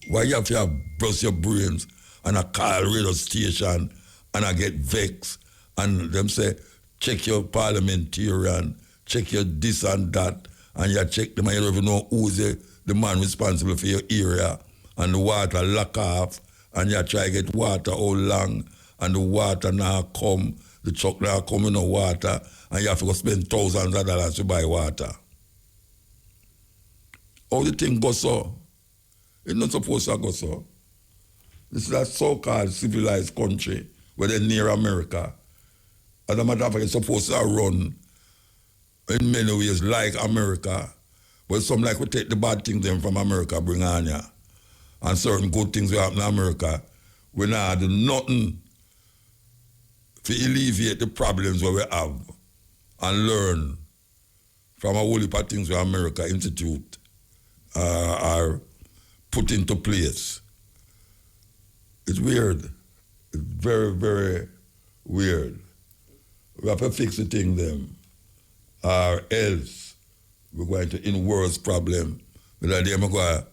Why you have to brush your brains and I call radio station and I get vexed and them say, check your parliamentarian, check your this and that, and you check them and you don't even know who's the man responsible for your area, and the water lock off, and you try to get water all long, and the water now come, the truck now come in the water, and you have to go spend thousands of dollars to buy water. How the thing goes so? It's not supposed to go so. This is a so-called civilized country where they're near America. As a matter of fact, it's supposed to run in many ways like America, but some like we take the bad things them from America, bring on here, and certain good things we happen in America, we now do nothing to alleviate the problems that we have and learn from a whole heap of things where America institute are put into place. It's weird. It's very, very weird. We have to fix the thing them, or else we're going to in worse problem. The other day I go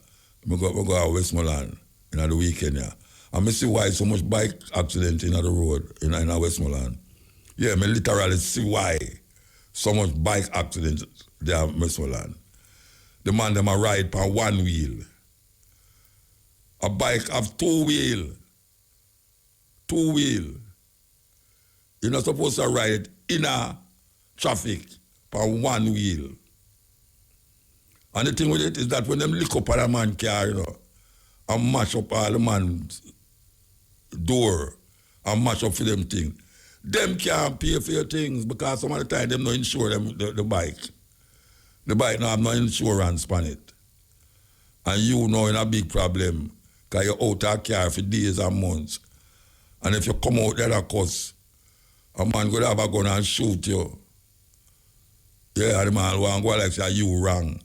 to Westmoreland in the weekend, yeah. And I see why so much bike accident in the road in Westmoreland. Yeah, I literally see why so much bike accident there in Westmoreland. The man them a ride on 1 wheel. A bike have 2 wheel. 2 wheel. You're not supposed to ride in a traffic on 1 wheel. And the thing with it is that when them lick up on a man car, and mash up all the man's door and mash up for them things, them can't pay for your things because some of the time them no insure them the bike. The bike now have no insurance on it. And you know in a big problem because you're out of car for days and months. And if you come out there, of course, a man could have a gun and shoot you. Yeah, the man will go like say you wrong.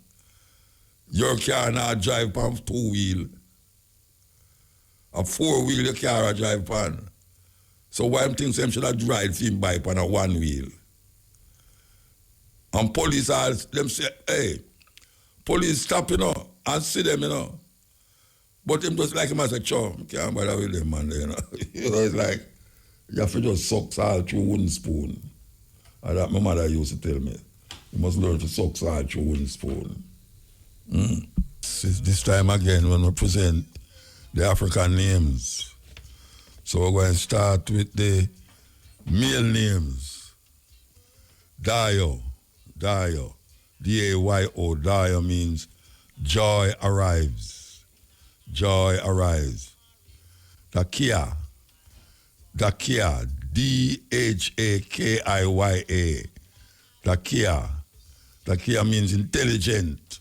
Your car now drive on 2 wheel. A 4 wheel your car drive on. So why I'm thinking should have drive him bike on a 1 wheel? And police them say, hey, police stop, and see them, But him just like him as a chum, can't bother with them, man, it's like, you have to just suck all through wooden spoon. And that my mother used to tell me. You must learn to suck salt through wooden spoon. This time again when we present the African names. So we're going to start with the male names. Dayo, D-A-Y-O, Dayo means joy arrives. Joy arrives. Dakia, D-H-A-K-I-Y-A. Dakia means intelligent.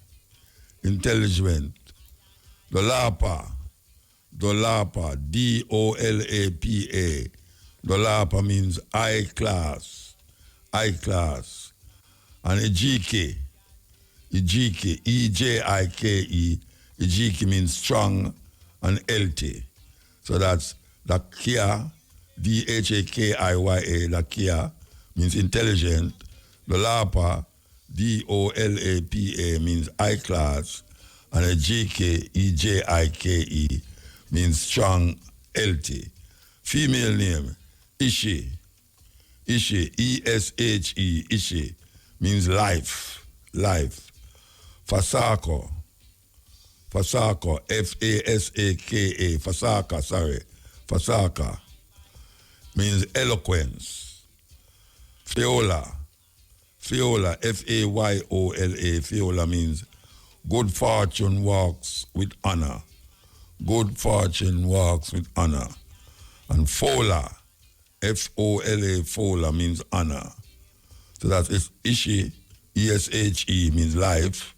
Dolapa, D-O-L-A-P-A. Dolapa means high class. And Ejike, E-J-I-K-E. Ejike means strong and healthy. So that's Dakia, D-H-A-K-I-Y-A. Dakia means intelligent. Dolapa, D-O-L-A-P-A means high class. And Ejike, E-J-I-K-E, means strong, healthy. Female name, Ishi, E-S-H-E, Ishi, means life. Fasako, F-A-S-A-K-A, Fasaka, means eloquence. Fiola, F-A-Y-O-L-A, Fiola means good fortune walks with honor. And Fola, F-O-L-A, Fola means honor. So that is Ishi, E-S-H-E means life.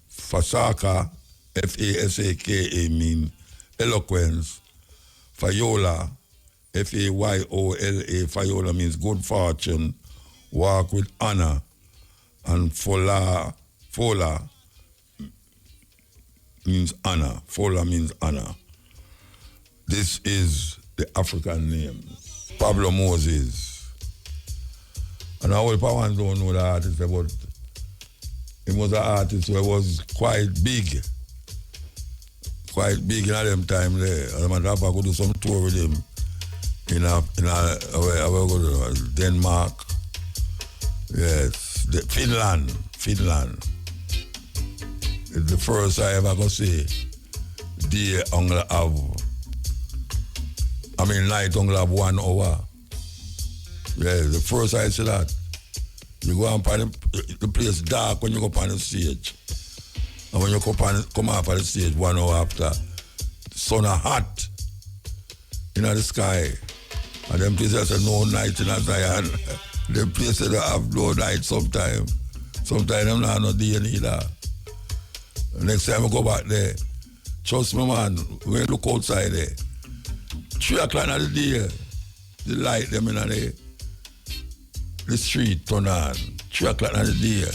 Fasaka, F-A-S-A-K-A means eloquence. Fayola, F-A-Y-O-L-A, Fayola means good fortune, walk with honor. And Fola means honor. Fola means honor. This is the African name. Pablo Moses. And all Pawans don't know the artist, but he was an artist who was quite big in them time there. As a matter of fact, I could do some tour with him in Denmark. Yes, Finland. It's the first I ever go see night only have 1 hour. Yeah, the first I see that. You go and find the place dark when you go on the stage. And when you come off of the stage 1 hour after, the sun is hot in the sky. And them places say no night in Zion. Them places that have no night sometimes. Sometimes them not no day neither. Next time I go back there, trust me man, when you look outside there, 3 o'clock in the day, the light them in the street turn on. 3 o'clock in the day,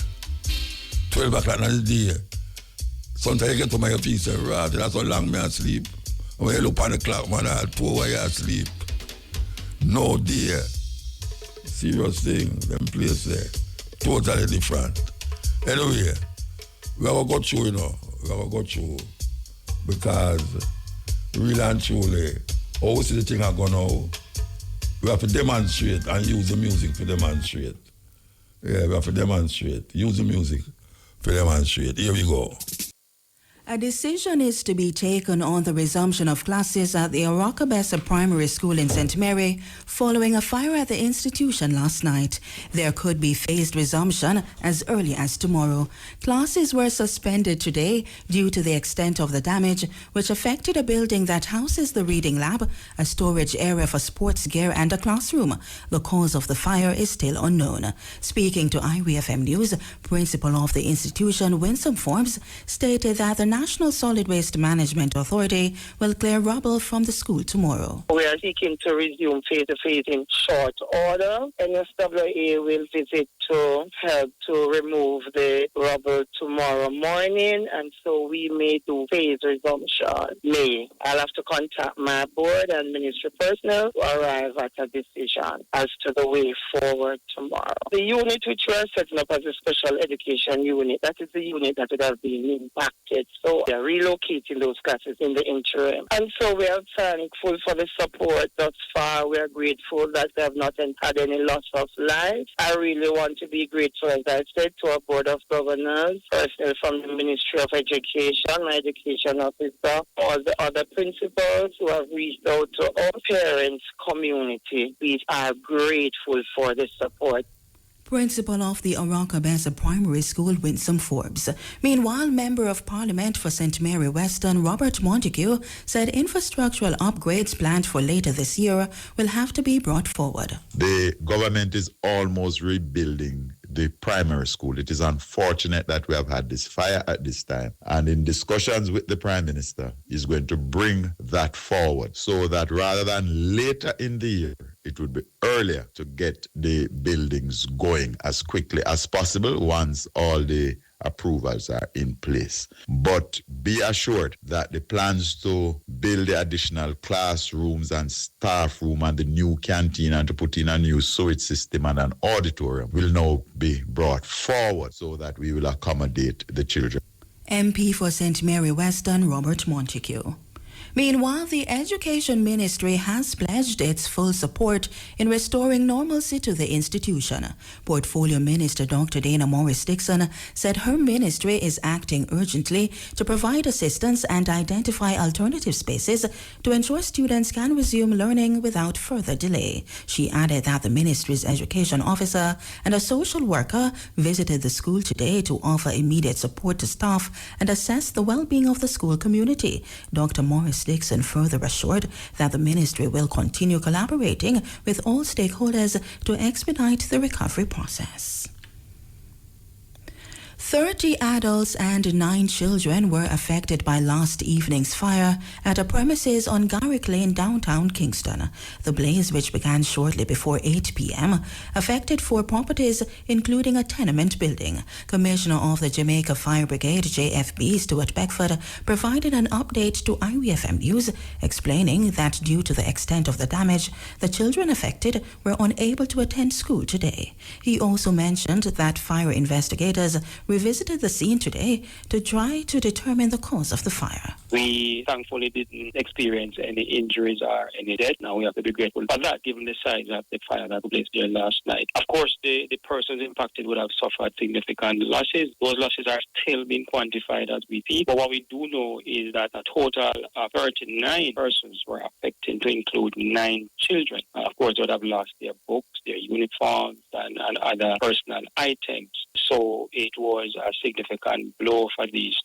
12 o'clock in the day. Sometimes you get to my office and say, right, that's how long me asleep. And when you look on the clock, man, I'll 2 hours you asleep. No day. Serious thing, them place there. Totally different. Anyway, we have to go through, because really and truly, how we see the thing I go now, we have to demonstrate and use the music to demonstrate. Yeah, we have to demonstrate, use the music to demonstrate. Here we go. A decision is to be taken on the resumption of classes at the Arakabessa Primary School in St. Mary following a fire at the institution last night. There could be phased resumption as early as tomorrow. Classes were suspended today due to the extent of the damage, which affected a building that houses the reading lab, a storage area for sports gear and a classroom. The cause of the fire is still unknown. Speaking to IWFM News, principal of the institution, Winsome Forbes, stated that the National Solid Waste Management Authority will clear rubble from the school tomorrow. We are seeking to resume face-to-face in short order. NSWA will visit to help to remove the rubble tomorrow morning, and so we may do phase resumption. I'll have to contact my board and ministry personnel to arrive at a decision as to the way forward tomorrow. The unit which we are setting up as a special education unit, that is the unit that would have been impacted So we are relocating those classes in the interim. And so we are thankful for the support thus far. We are grateful that we have not had any loss of life. I really want to be grateful, as I said, to our Board of Governors, personnel from the Ministry of Education, my education officer, all the other principals who have reached out to our parents' community. We are grateful for the support. Principal of the Araka Primary School, Winsome Forbes. Meanwhile, Member of Parliament for St. Mary Weston, Robert Montague, said infrastructural upgrades planned for later this year will have to be brought forward. The government is almost rebuilding the primary school. It is unfortunate that we have had this fire at this time. And in discussions with the Prime Minister, is going to bring that forward so that rather than later in the year, it would be earlier to get the buildings going as quickly as possible once all the approvals are in place. But be assured that the plans to build the additional classrooms and staff room and the new canteen and to put in a new sewage system and an auditorium will now be brought forward so that we will accommodate the children. MP for St. Mary Weston, Robert Montague. Meanwhile, the Education Ministry has pledged its full support in restoring normalcy to the institution. Portfolio Minister Dr. Dana Morris-Dixon said her ministry is acting urgently to provide assistance and identify alternative spaces to ensure students can resume learning without further delay. She added that the ministry's education officer and a social worker visited the school today to offer immediate support to staff and assess the well-being of the school community. Dr. Morris-Dixon further assured that the ministry will continue collaborating with all stakeholders to expedite the recovery process. 30 adults and 9 children were affected by last evening's fire at a premises on Garrick Lane, downtown Kingston. The blaze, which began shortly before 8 p.m., affected 4 properties, including a tenement building. Commissioner of the Jamaica Fire Brigade, JFB, Stuart Beckford, provided an update to IWFM News, explaining that due to the extent of the damage, the children affected were unable to attend school today. He also mentioned that fire investigators revisited the scene today to try to determine the cause of the fire. We thankfully didn't experience any injuries or any death. Now we have to be grateful for that, given the size of the fire that took place there last night. Of course, the persons impacted would have suffered significant losses. Those losses are still being quantified as we speak. But what we do know is that a total of 39 persons were affected, to include 9 children. Of course, they would have lost their books, their uniforms, and other personal items. So it was a significant blow for these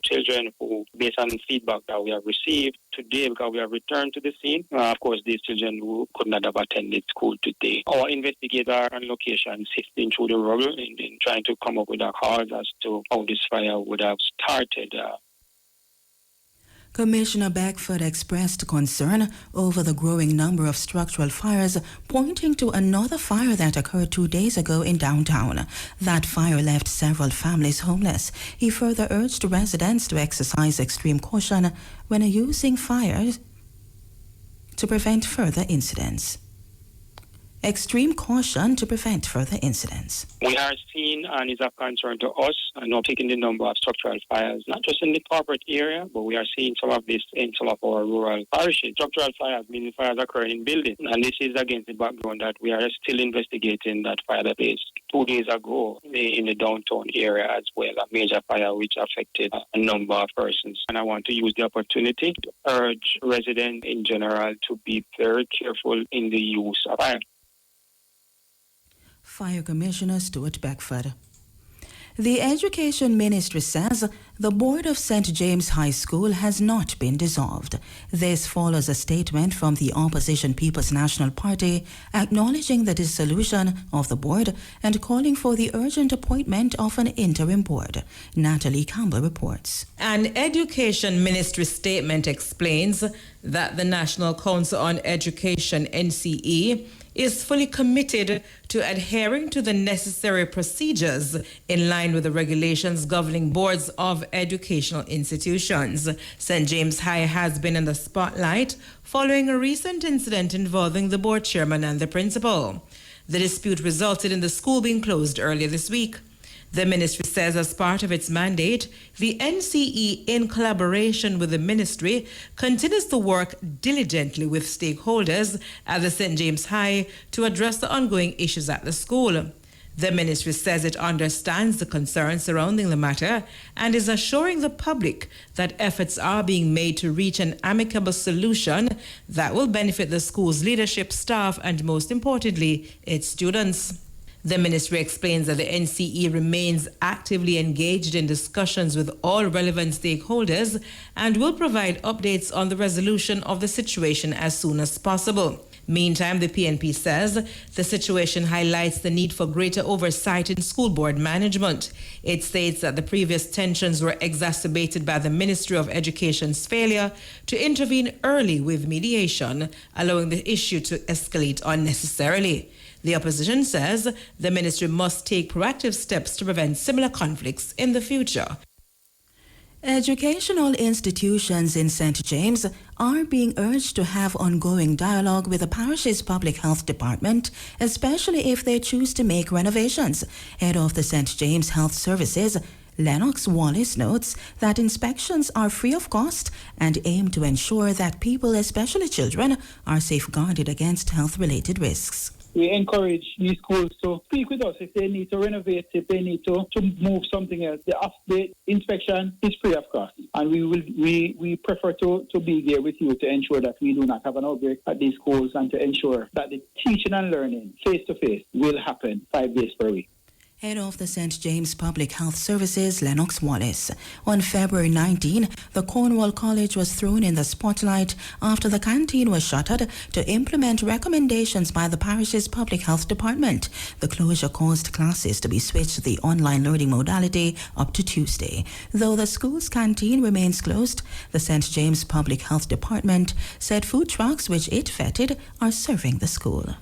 children who, based on feedback that we have received today, because we have returned to the scene, of course, these children who could not have attended school today. Our investigators are on location sifting through the rubble in trying to come up with a cause as to how this fire would have started. Commissioner Beckford expressed concern over the growing number of structural fires, pointing to another fire that occurred 2 days ago in downtown. That fire left several families homeless. He further urged residents to exercise extreme caution when using fires to prevent further incidents. Extreme caution to prevent further incidents. We are seeing, and is of concern to us, and not taking the number of structural fires, not just in the corporate area, but we are seeing some of this in some of our rural parishes. Structural fires, meaning fires occurring in buildings. And this is against the background that we are still investigating that fire that is 2 days ago in the downtown area as well, a major fire which affected a number of persons. And I want to use the opportunity to urge residents in general to be very careful in the use of fire. Fire Commissioner Stuart Beckford. The Education Ministry says the board of St. James High School has not been dissolved. This follows a statement from the opposition People's National Party acknowledging the dissolution of the board and calling for the urgent appointment of an interim board. Natalie Campbell reports. An Education Ministry statement explains that the National Council on Education, NCE, is fully committed to adhering to the necessary procedures in line with the regulations governing boards of educational institutions. St. James High has been in the spotlight following a recent incident involving the board chairman and the principal. The dispute resulted in the school being closed earlier this week. The ministry says as part of its mandate, the NCE, in collaboration with the ministry, continues to work diligently with stakeholders at the St. James High to address the ongoing issues at the school. The ministry says it understands the concerns surrounding the matter and is assuring the public that efforts are being made to reach an amicable solution that will benefit the school's leadership, staff, and most importantly, its students. The ministry explains that the NCE remains actively engaged in discussions with all relevant stakeholders and will provide updates on the resolution of the situation as soon as possible. Meantime, the PNP says the situation highlights the need for greater oversight in school board management. It states that the previous tensions were exacerbated by the Ministry of Education's failure to intervene early with mediation, allowing the issue to escalate unnecessarily. The opposition says the ministry must take proactive steps to prevent similar conflicts in the future. Educational institutions in St. James are being urged to have ongoing dialogue with the parish's public health department, especially if they choose to make renovations. Head of the St. James Health Services, Lennox Wallace, notes that inspections are free of cost and aim to ensure that people, especially children, are safeguarded against health-related risks. We encourage these schools to speak with us if they need to renovate, if they need to move something else. The inspection is free of cost, and we prefer to be there with you to ensure that we do not have an outbreak at these schools and to ensure that the teaching and learning face-to-face will happen 5 days per week. Head of the St. James Public Health Services, Lennox Wallace. On February 19, the Cornwall College was thrown in the spotlight after the canteen was shuttered to implement recommendations by the parish's public health department. The closure caused classes to be switched to the online learning modality up to Tuesday. Though the school's canteen remains closed, the St. James Public Health Department said food trucks which it vetted are serving the school.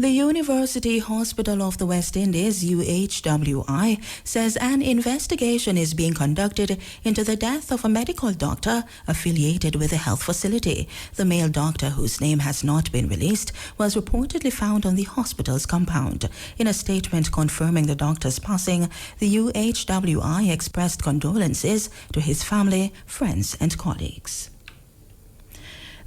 The University Hospital of the West Indies, UHWI, says an investigation is being conducted into the death of a medical doctor affiliated with the health facility. The male doctor, whose name has not been released, was reportedly found on the hospital's compound. In a statement confirming the doctor's passing, the UHWI expressed condolences to his family, friends, and colleagues.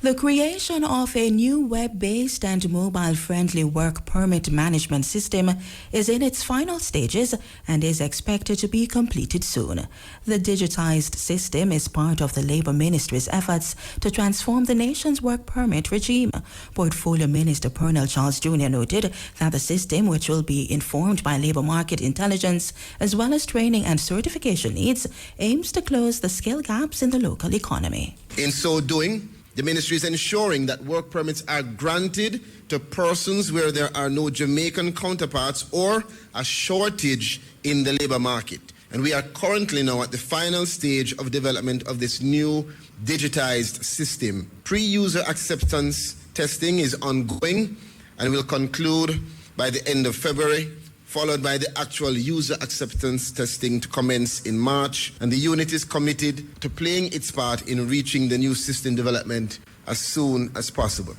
The creation of a new web-based and mobile-friendly work permit management system is in its final stages and is expected to be completed soon. The digitized system is part of the Labour Ministry's efforts to transform the nation's work permit regime. Portfolio Minister Pernell Charles Jr. noted that the system, which will be informed by labour market intelligence as well as training and certification needs, aims to close the skill gaps in the local economy. In so doing, the ministry is ensuring that work permits are granted to persons where there are no Jamaican counterparts or a shortage in the labour market. And we are currently now at the final stage of development of this new digitized system. Pre-user acceptance testing is ongoing and will conclude by the end of February, followed by the actual user acceptance testing to commence in March, and the unit is committed to playing its part in reaching the new system development as soon as possible.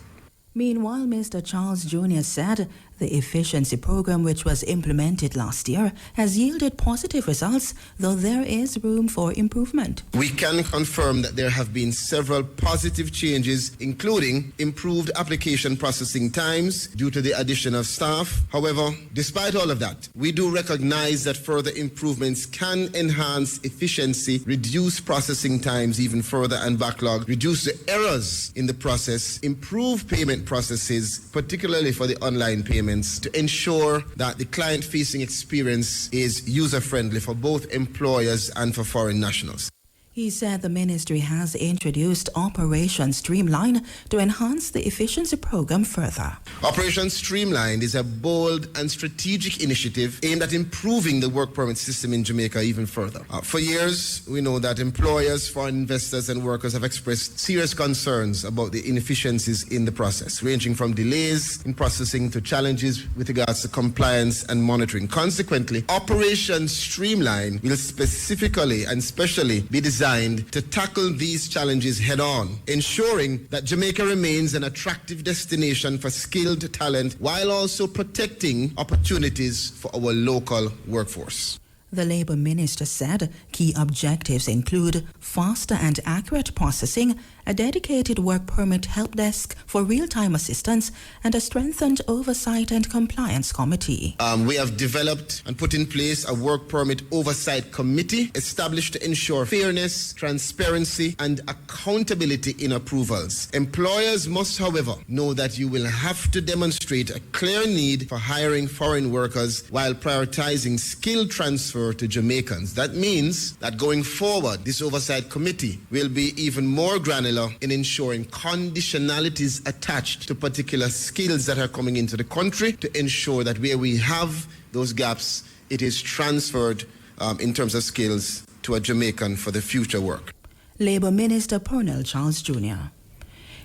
Meanwhile, Mr. Charles Jr. said the efficiency program, which was implemented last year, has yielded positive results, though there is room for improvement. We can confirm that there have been several positive changes, including improved application processing times due to the addition of staff. However, despite all of that, we do recognize that further improvements can enhance efficiency, reduce processing times even further and backlog, reduce the errors in the process, improve payment processes, particularly for the online payments, to ensure that the client-facing experience is user-friendly for both employers and for foreign nationals. He said the ministry has introduced Operation Streamline to enhance the efficiency program further. Operation Streamline is a bold and strategic initiative aimed at improving the work permit system in Jamaica even further. For years, we know that employers, foreign investors and workers have expressed serious concerns about the inefficiencies in the process, ranging from delays in processing to challenges with regards to compliance and monitoring. Consequently, Operation Streamline will specifically and specially be designed designed to tackle these challenges head on, ensuring that Jamaica remains an attractive destination for skilled talent while also protecting opportunities for our local workforce. The Labour Minister said key objectives include faster and accurate processing, a dedicated work permit help desk for real-time assistance, and a strengthened oversight and compliance committee. We have developed and put in place a work permit oversight committee established to ensure fairness, transparency, and accountability in approvals. Employers must, however, know that you will have to demonstrate a clear need for hiring foreign workers while prioritizing skill transfer to Jamaicans. That means that going forward, this oversight committee will be even more granular in ensuring conditionalities attached to particular skills that are coming into the country to ensure that where we have those gaps, it is transferred in terms of skills to a Jamaican for the future work. Labour Minister Pernell Charles Jr.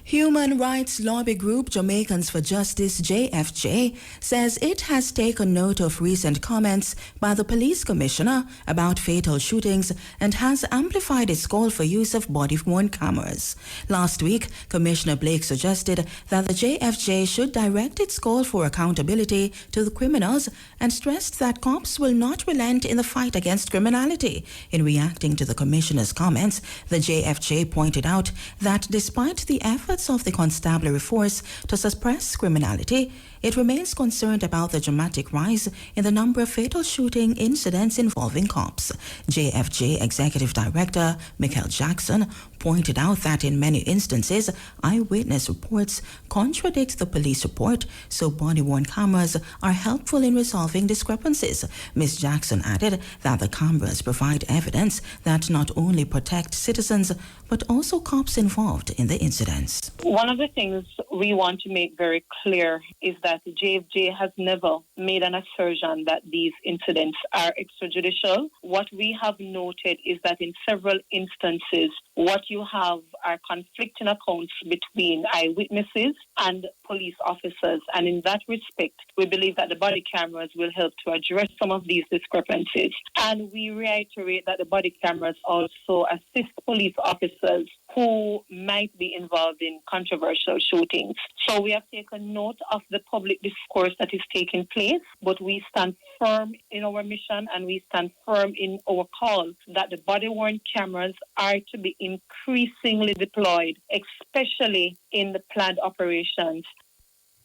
Human rights lobby group Jamaicans for Justice, JFJ, says it has taken note of recent comments by the police commissioner about fatal shootings and has amplified its call for use of body-worn cameras. Last week, Commissioner Blake suggested that the JFJ should direct its call for accountability to the criminals and stressed that cops will not relent in the fight against criminality. In reacting to the commissioner's comments, the JFJ pointed out that despite the efforts of the constabulary force to suppress criminality, it remains concerned about the dramatic rise in the number of fatal shooting incidents involving cops. JFJ Executive Director Michael Jackson pointed out that in many instances, eyewitness reports contradict the police report, so body-worn cameras are helpful in resolving discrepancies. Ms. Jackson added that the cameras provide evidence that not only protect citizens, but also cops involved in the incidents. One of the things we want to make very clear is that the JFJ has never made an assertion that these incidents are extrajudicial. What we have noted is that in several instances, what you have are conflicting accounts between eyewitnesses and police officers. And in that respect, we believe that the body cameras will help to address some of these discrepancies. And we reiterate that the body cameras also assist police officers who might be involved in controversial shootings. So we have taken note of the public discourse that is taking place, but we stand firm in our mission and we stand firm in our call that the body-worn cameras are to be increasingly deployed, especially in the planned operations.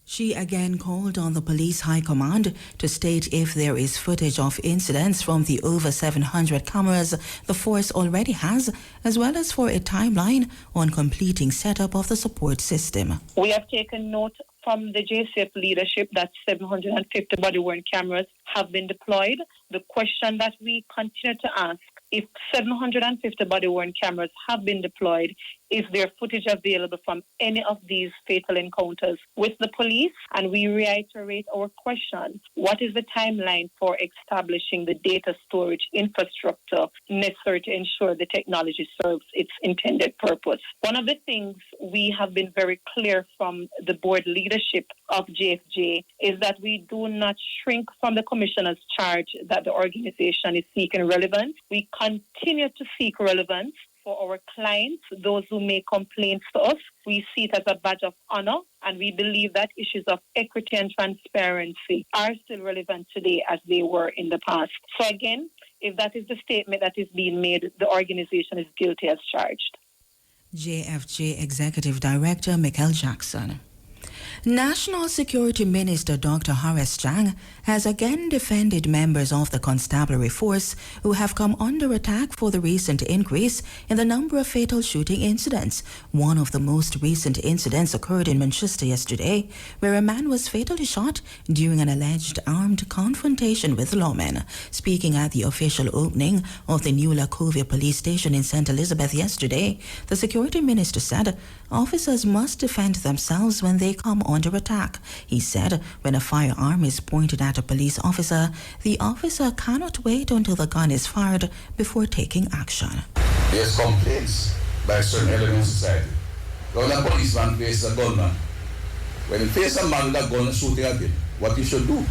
She again called on the police high command to state if there is footage of incidents from the over 700 cameras the force already has, as well as for a timeline on completing setup of the support system. We have taken note from the JCF leadership that 750 body-worn cameras have been deployed. The question that we continue to ask, if 750 body-worn cameras have been deployed, is there footage available from any of these fatal encounters with the police? And we reiterate our question, what is the timeline for establishing the data storage infrastructure necessary to ensure the technology serves its intended purpose? One of the things we have been very clear from the board leadership of JFJ is that we do not shrink from the commissioner's charge that the organization is seeking relevance. We continue to seek relevance for our clients, those who make complaints to us. We see it as a badge of honor, and we believe that issues of equity and transparency are still relevant today as they were in the past. So again, if that is the statement that is being made, the organization is guilty as charged. JFJ Executive Director Michael Jackson. National Security Minister Dr. Horace Chang has again defended members of the constabulary force who have come under attack for the recent increase in the number of fatal shooting incidents. One of the most recent incidents occurred in Manchester yesterday, where a man was fatally shot during an alleged armed confrontation with lawmen. Speaking at the official opening of the new Lacovia police station in St. Elizabeth yesterday, the security minister said officers must defend themselves when they come under attack. He said when a firearm is pointed at a police officer, the officer cannot wait until the gun is fired before taking action. There's complaints by certain elements of society. When a policeman faces a gunman, when he faces a man with a gun shooting at him, what he should do?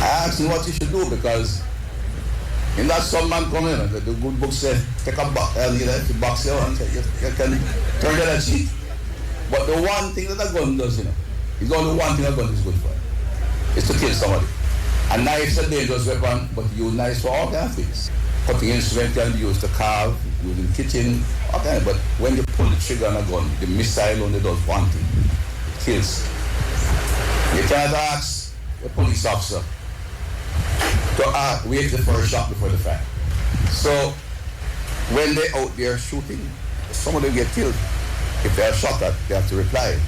I asked him what he should do because In that some man come in, the good book says, take a box, the box here and you can turn the other cheek. But the one thing that a gun does, is only one thing a gun is good for. It's to kill somebody. A knife is a dangerous weapon, but you use knives for all kinds of things. Cutting instrument can be used to carve, used in kitchen, all kinds. But when you pull the trigger on a gun, the missile only does one thing. It kills. You can't ask a police officer to wait the first shot before the fact. So when they're out there shooting, some of them get killed. If they are shot at, they have to reply.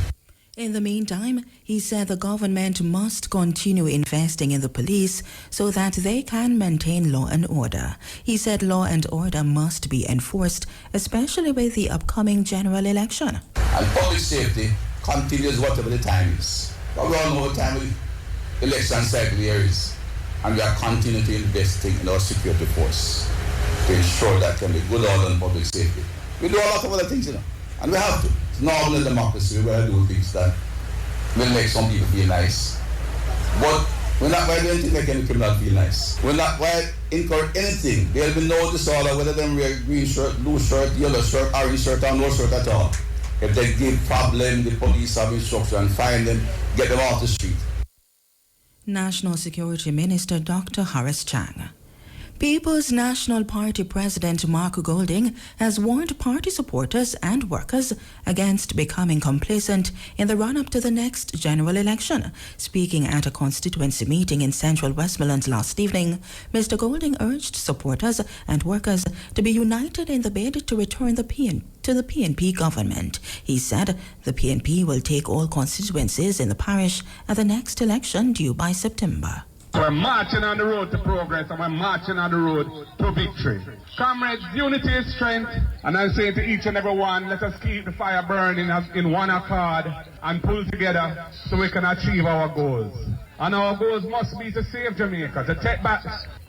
In the meantime, he said the government must continue investing in the police so that they can maintain law and order. He said law and order must be enforced, especially with the upcoming general election. And public safety continues whatever the time is. But we all know what time the election cycle here is. And we are continuing to invest in our security force to ensure that can be good order and public safety. We do a lot of other things, and we have to. It's normal in democracy. We gotta do things that will make some people feel nice. But we're not going to do anything that make any criminal feel nice. We're not going to encourage anything. There'll be no disorder whether they wear green shirt, blue shirt, yellow shirt, orange shirt, or no shirt at all. If they give problem, the police have instruction, find them, get them off the street. National Security Minister Dr. Horace Chang. People's National Party President Mark Golding has warned party supporters and workers against becoming complacent in the run-up to the next general election. Speaking at a constituency meeting in central Westmoreland last evening, Mr. Golding urged supporters and workers to be united in the bid to return to the PNP government. He said the PNP will take all constituencies in the parish at the next election due by September. We're marching on the road to progress and we're marching on the road to victory. Comrades, unity is strength. And I'm saying to each and every one, let us keep the fire burning in one accord and pull together so we can achieve our goals. And our goals must be to save Jamaica, to take back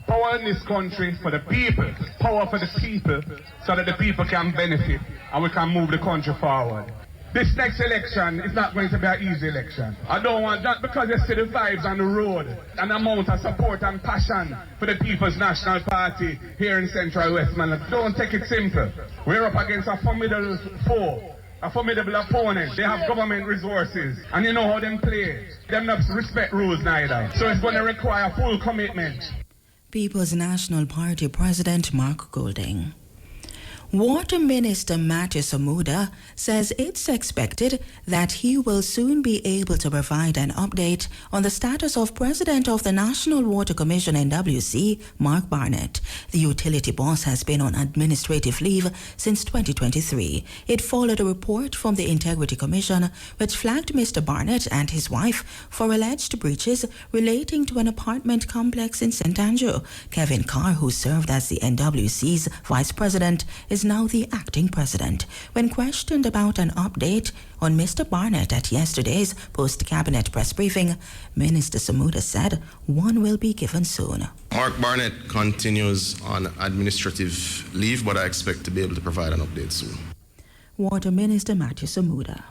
power in this country for the people, power for the people, so that the people can benefit and we can move the country forward. This next election is not going to be an easy election. I don't want that because you see the vibes on the road, an amount of support and passion for the People's National Party here in Central Westmoreland. Don't take it simple. We're up against a formidable foe, a formidable opponent. They have government resources, and you know how them play. They don't respect rules neither. So it's going to require full commitment. People's National Party President Mark Golding. Water Minister Matthew Samuda says it's expected that he will soon be able to provide an update on the status of President of the National Water Commission NWC, Mark Barnett. The utility boss has been on administrative leave since 2023. It followed a report from the Integrity Commission which flagged Mr. Barnett and his wife for alleged breaches relating to an apartment complex in St. Andrew. Kevin Carr, who served as the NWC's vice president, is now the acting president. When questioned about an update on Mr. Barnett at yesterday's post-cabinet press briefing, Minister Samuda said one will be given soon. Mark Barnett continues on administrative leave, but I expect to be able to provide an update soon. Water Minister Matthew Samuda.